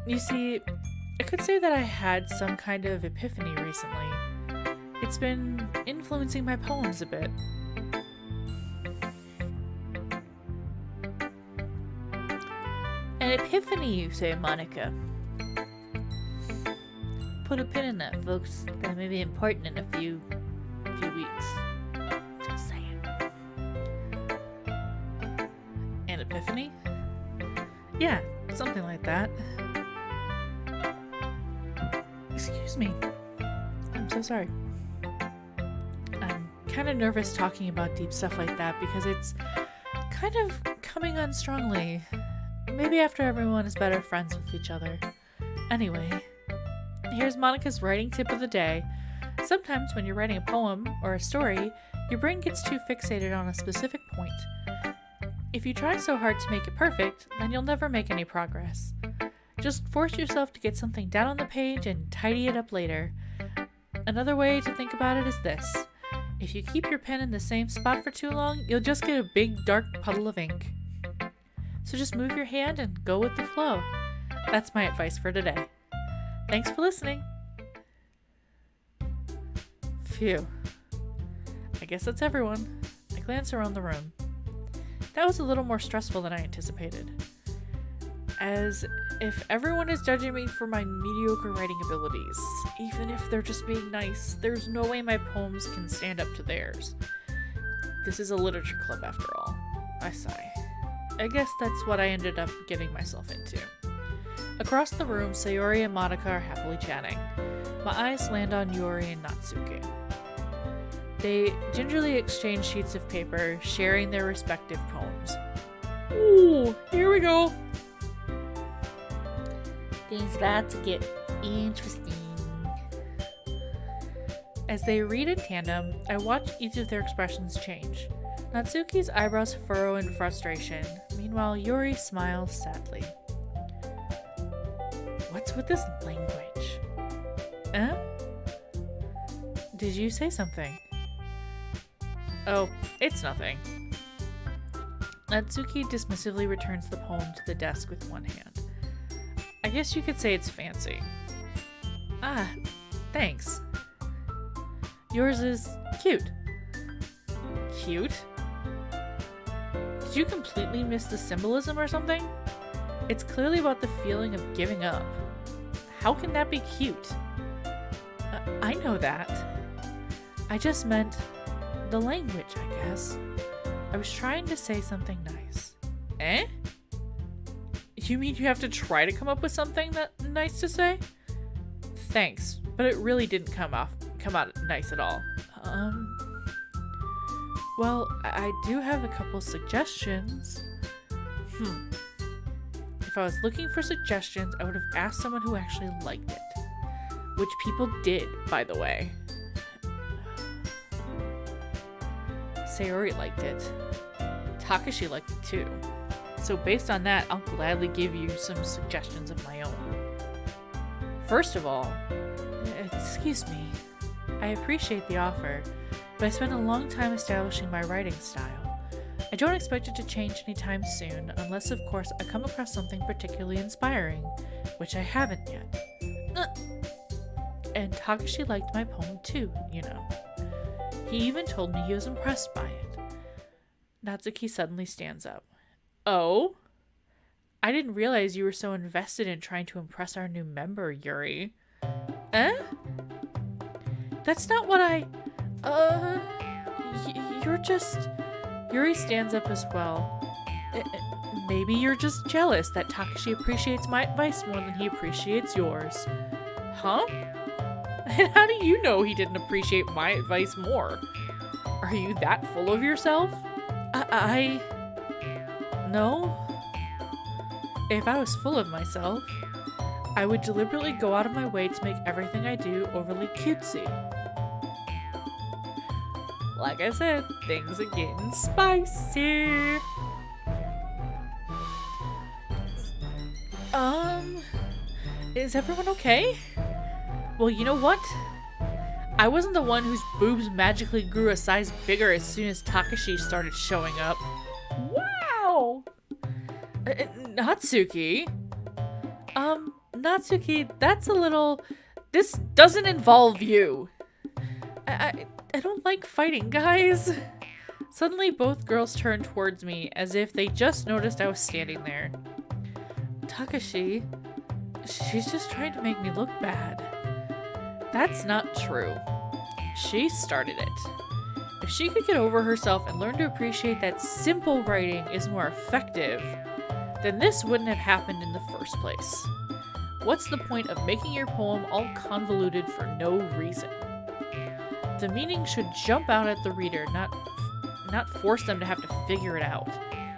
You see, I could say that I had some kind of epiphany recently. It's been influencing my poems a bit. An epiphany, you say, Monica? Put a pin in that, folks. That may be important in a few weeks. Just saying. An epiphany? Yeah, something like that. Excuse me. I'm so sorry. I'm kind of nervous talking about deep stuff like that because it's kind of coming on strongly. Maybe after everyone is better friends with each other. Anyway, here's Monica's writing tip of the day. Sometimes when you're writing a poem or a story, your brain gets too fixated on a specific point. If you try so hard to make it perfect, then you'll never make any progress. Just force yourself to get something down on the page and tidy it up later. Another way to think about it is this. If you keep your pen in the same spot for too long, you'll just get a big dark puddle of ink. So just move your hand and go with the flow. That's my advice for today. Thanks for listening. Phew. I guess that's everyone. I glance around the room. That was a little more stressful than I anticipated. As if everyone is judging me for my mediocre writing abilities. Even if they're just being nice, there's no way my poems can stand up to theirs. This is a literature club after all. I sigh. I guess that's what I ended up getting myself into. Across the room, Sayori and Monica are happily chatting. My eyes land on Yuri and Natsuki. They gingerly exchange sheets of paper, sharing their respective poems. Ooh, here we go!
Things about to get interesting.
As they read in tandem, I watch each of their expressions change. Natsuki's eyebrows furrow in frustration. Meanwhile, Yuri smiles sadly. What's with this language? Huh? Did you say something? Oh, it's nothing. Natsuki dismissively returns the poem to the desk with one hand. I guess you could say it's fancy. Ah, thanks. Yours is cute. Cute? Did you completely miss the symbolism or something? It's clearly about the feeling of giving up. How can that be cute? I know that. I just meant the language, I guess. I was trying to say something nice. Eh? You mean you have to try to come up with something nice to say? Thanks, but it really didn't come out nice at all. Well, I do have a couple suggestions. If I was looking for suggestions, I would have asked someone who actually liked it. Which people did, by the way. Sayori liked it. Takashi liked it too. So based on that, I'll gladly give you some suggestions of my own. First of all, excuse me. I appreciate the offer, but I spent a long time establishing my writing style. I don't expect it to change anytime soon, unless of course I come across something particularly inspiring, which I haven't yet. And Takashi liked my poem too, you know. He even told me he was impressed by it. Natsuki suddenly stands up. Oh? I didn't realize you were so invested in trying to impress our new member, Yuri. Eh? That's not what you're just... Yuri stands up as well. Maybe you're just jealous that Takashi appreciates my advice more than he appreciates yours. Huh? And how do you know he didn't appreciate my advice more? Are you that full of yourself? No. If I was full of myself, I would deliberately go out of my way to make everything I do overly cutesy. Like I said, things are getting spicy. Is everyone okay? Well, you know what? I wasn't the one whose boobs magically grew a size bigger as soon as Takashi started showing up. Natsuki? Natsuki, that's a little... This doesn't involve you. I don't like fighting, guys. Suddenly, both girls turned towards me as if they just noticed I was standing there. Takashi, she's just trying to make me look bad. That's not true. She started it. If she could get over herself and learn to appreciate that simple writing is more effective, then this wouldn't have happened in the first place. What's the point of making your poem all convoluted for no reason? The meaning should jump out at the reader, not force them to have to figure it out.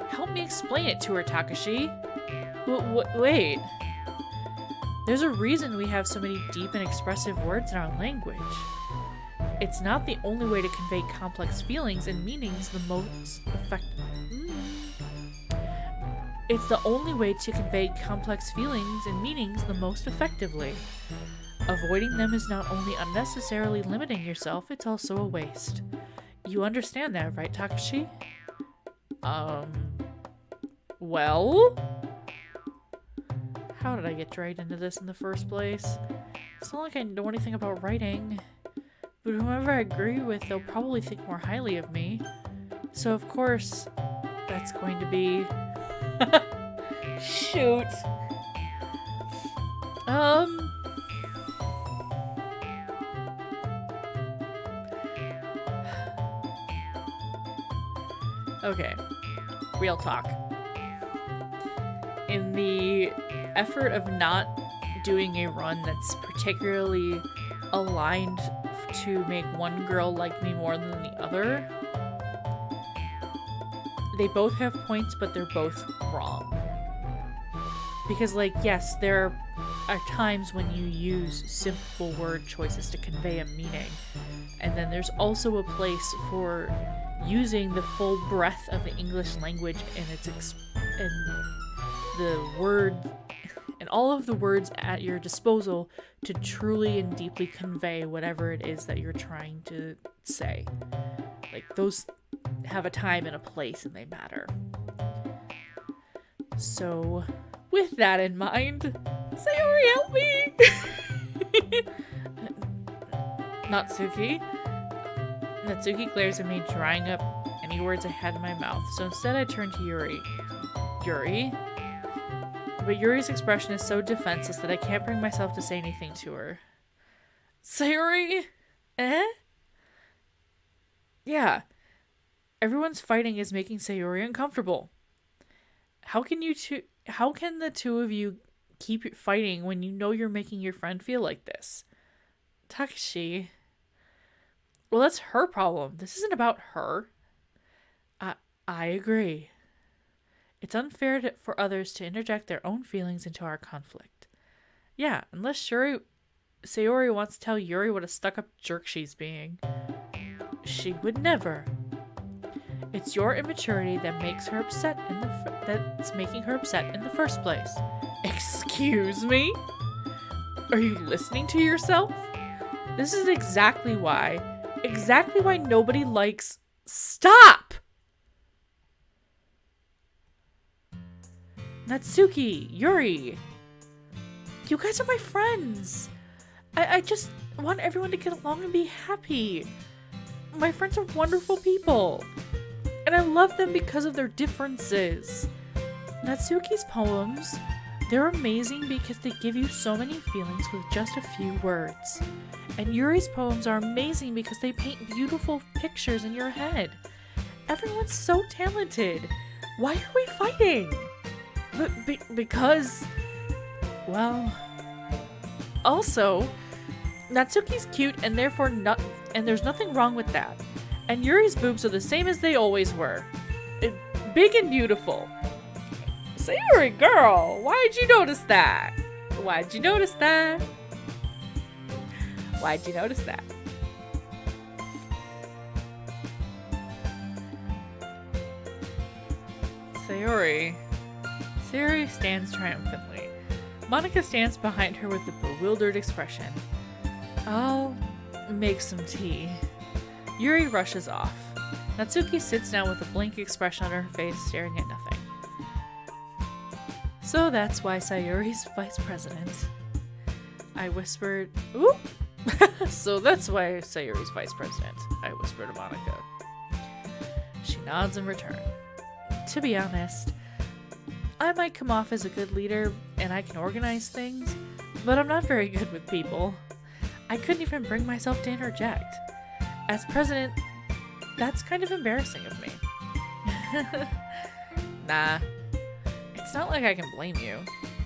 Help me explain it to her, Takashi. Wait. There's a reason we have so many deep and expressive words in our language. It's not the only way to convey complex feelings and meanings the most effective. It's the only way to convey complex feelings and meanings the most effectively. Avoiding them is not only unnecessarily limiting yourself, it's also a waste. You understand that, right, Takashi? Well? How did I get dragged into this in the first place? It's not like I know anything about writing. But whoever I agree with, they'll probably think more highly of me. So of course, that's going to be... Shoot. Okay. Real talk. In the effort of not doing a run that's particularly aligned to make one girl like me more than the other, they both have points, but they're both wrong. Because, like, yes, there are times when you use simple word choices to convey a meaning, and then there's also a place for using the full breadth of the English language and the word and all of the words at your disposal to truly and deeply convey whatever it is that you're trying to say. Like, those have a time and a place and they matter. So, with that in mind, Sayori, help me! Natsuki glares at me, drying up any words I had in my mouth, so instead I turn to Yuri. Yuri? But Yuri's expression is so defenseless that I can't bring myself to say anything to her. Sayori? Yeah. Everyone's fighting is making Sayori uncomfortable. How can the two of you keep fighting when you know you're making your friend feel like this? Takashi. Well, that's her problem. This isn't about her. I agree. It's unfair for others to interject their own feelings into our conflict. Yeah, unless Sayori wants to tell Yuri what a stuck-up jerk she's being. She would never. It's your immaturity that makes her upset that's making her upset in the first place. Excuse me? Are you listening to yourself? This is exactly why nobody likes... Stop! Natsuki, Yuri. You guys are my friends. I just want everyone to get along and be happy. My friends are wonderful people. And I love them because of their differences. Natsuki's poems, they're amazing because they give you so many feelings with just a few words. And Yuri's poems are amazing because they paint beautiful pictures in your head. Everyone's so talented. Why are we fighting? Because... Well... Also, Natsuki's cute and therefore and there's nothing wrong with that. And Yuri's boobs are the same as they always were. Big and beautiful. Sayori, girl, why'd you notice that? Why'd you notice that? Why'd you notice that? Sayori stands triumphantly. Monika stands behind her with a bewildered expression. I'll make some tea. Yuri rushes off. Natsuki sits down with a blank expression on her face, staring at nothing. So that's why Sayuri's vice president. I whispered, ooh! So that's why Sayuri's vice president, I whispered to Monica. She nods in return. To be honest, I might come off as a good leader and I can organize things, but I'm not very good with people. I couldn't even bring myself to interject. As president, that's kind of embarrassing of me. Nah, it's not like I can blame you.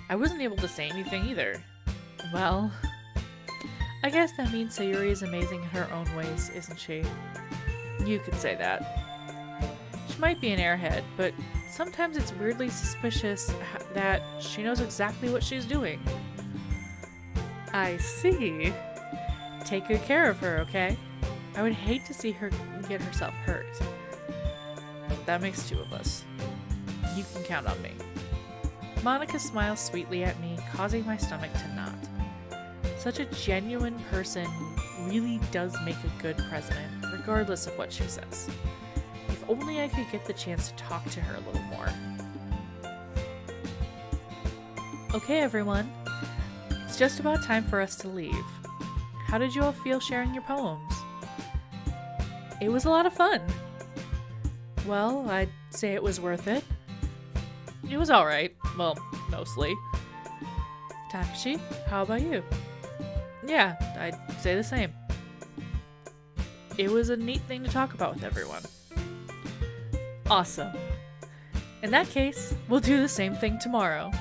I wasn't able to say anything either. Well, I guess that means Sayuri is amazing in her own ways, isn't she? You could say that. She might be an airhead, but sometimes it's weirdly suspicious that she knows exactly what she's doing. I see. Take good care of her, okay? I would hate to see her get herself hurt. That makes two of us. You can count on me. Monica smiles sweetly at me, causing my stomach to knot. Such a genuine person really does make a good president, regardless of what she says. If only I could get the chance to talk to her a little more. Okay, everyone. It's just about time for us to leave. How did you all feel sharing your poems? It was a lot of fun. Well, I'd say it was worth it. It was alright. Well, mostly. Takashi, how about you? Yeah, I'd say the same. It was a neat thing to talk about with everyone. Awesome. In that case, we'll do the same thing tomorrow.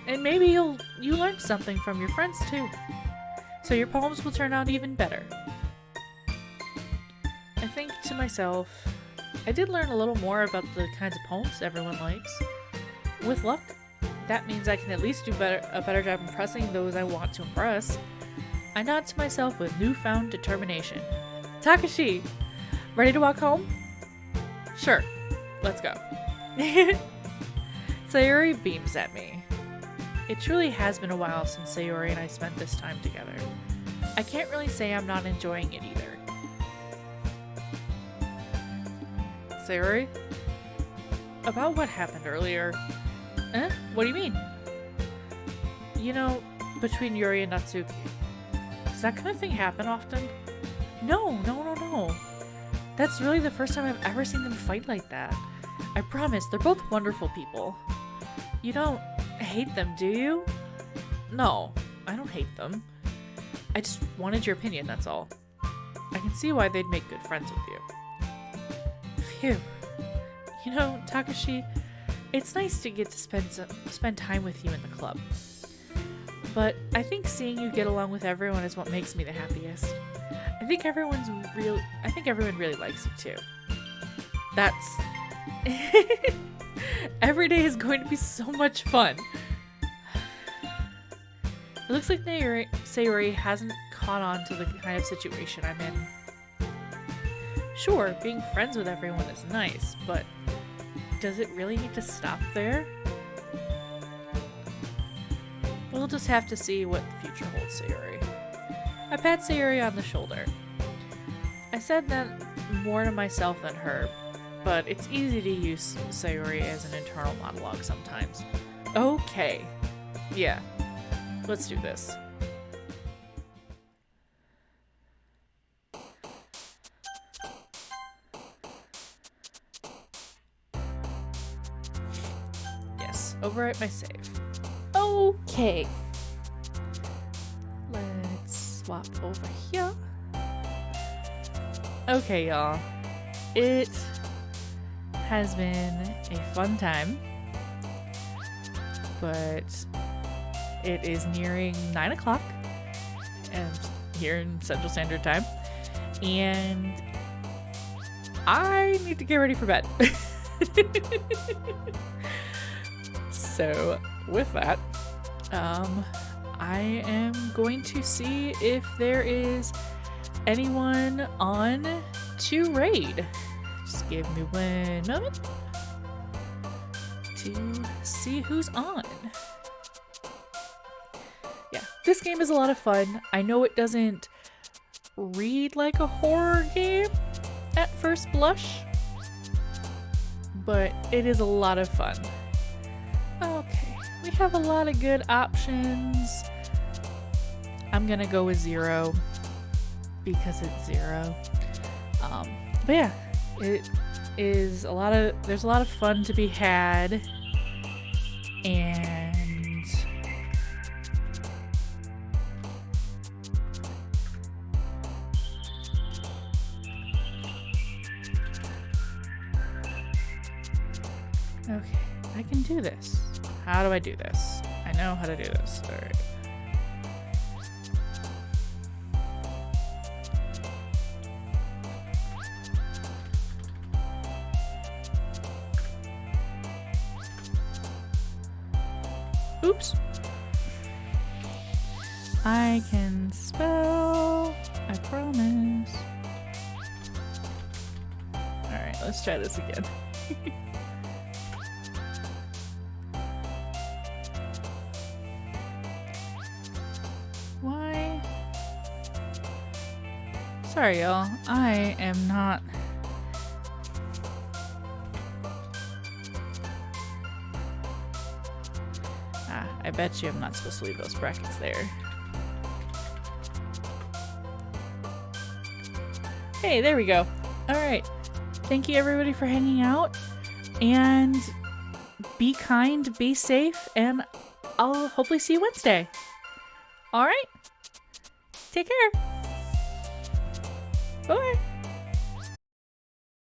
And maybe you learned something from your friends too. So your poems will turn out even better. I think to myself, I did learn a little more about the kinds of poems everyone likes. With luck, that means I can at least do a better job impressing those I want to impress. I nod to myself with newfound determination. Takashi, ready to walk home? Sure, let's go. Sayuri beams at me. It truly has been a while since Sayuri and I spent this time together. I can't really say I'm not enjoying it either. Sayuri? About what happened earlier. Eh? What do you mean? You know, between Yuri and Natsuki. Does that kind of thing happen often? No. That's really the first time I've ever seen them fight like that. I promise, they're both wonderful people. You don't hate them, do you? No, I don't hate them. I just wanted your opinion, that's all. I can see why they'd make good friends with you. Phew. You know, Takashi, it's nice to get to spend time with you in the club. But I think seeing you get along with everyone is what makes me the happiest. I think everyone really likes you too. That's every day is going to be so much fun. It looks like Sayuri hasn't caught on to the kind of situation I'm in. Sure, being friends with everyone is nice, but does it really need to stop there? We'll just have to see what the future holds, Sayuri. I pat Sayuri on the shoulder. I said that more to myself than her, but it's easy to use Sayuri as an internal monologue sometimes. Okay. Yeah. Let's do this. Yes, overwrite my save. Okay. Let's swap over here. Okay, y'all. It has been a fun time, but it is nearing 9 o'clock and here in Central Standard Time, and I need to get ready for bed. So with that, I am going to see if there is anyone on to raid. Just give me 1 moment to see who's on. Yeah, this game is a lot of fun. I know it doesn't read like a horror game at first blush, but it is a lot of fun. Okay, we have a lot of good options. I'm gonna go with 0 because it's 0. But yeah, it is there's a lot of fun to be had, and okay, I can do this. How do I do this? I know how to do this. All right. Oops. I can spell. I promise. Alright, let's try this again. Why? Sorry, y'all. I am not. I bet you I'm not supposed to leave those brackets there. Hey, there we go. Alright. Thank you everybody for hanging out. And be kind, be safe, and I'll hopefully see you Wednesday. Alright? Take care. Bye.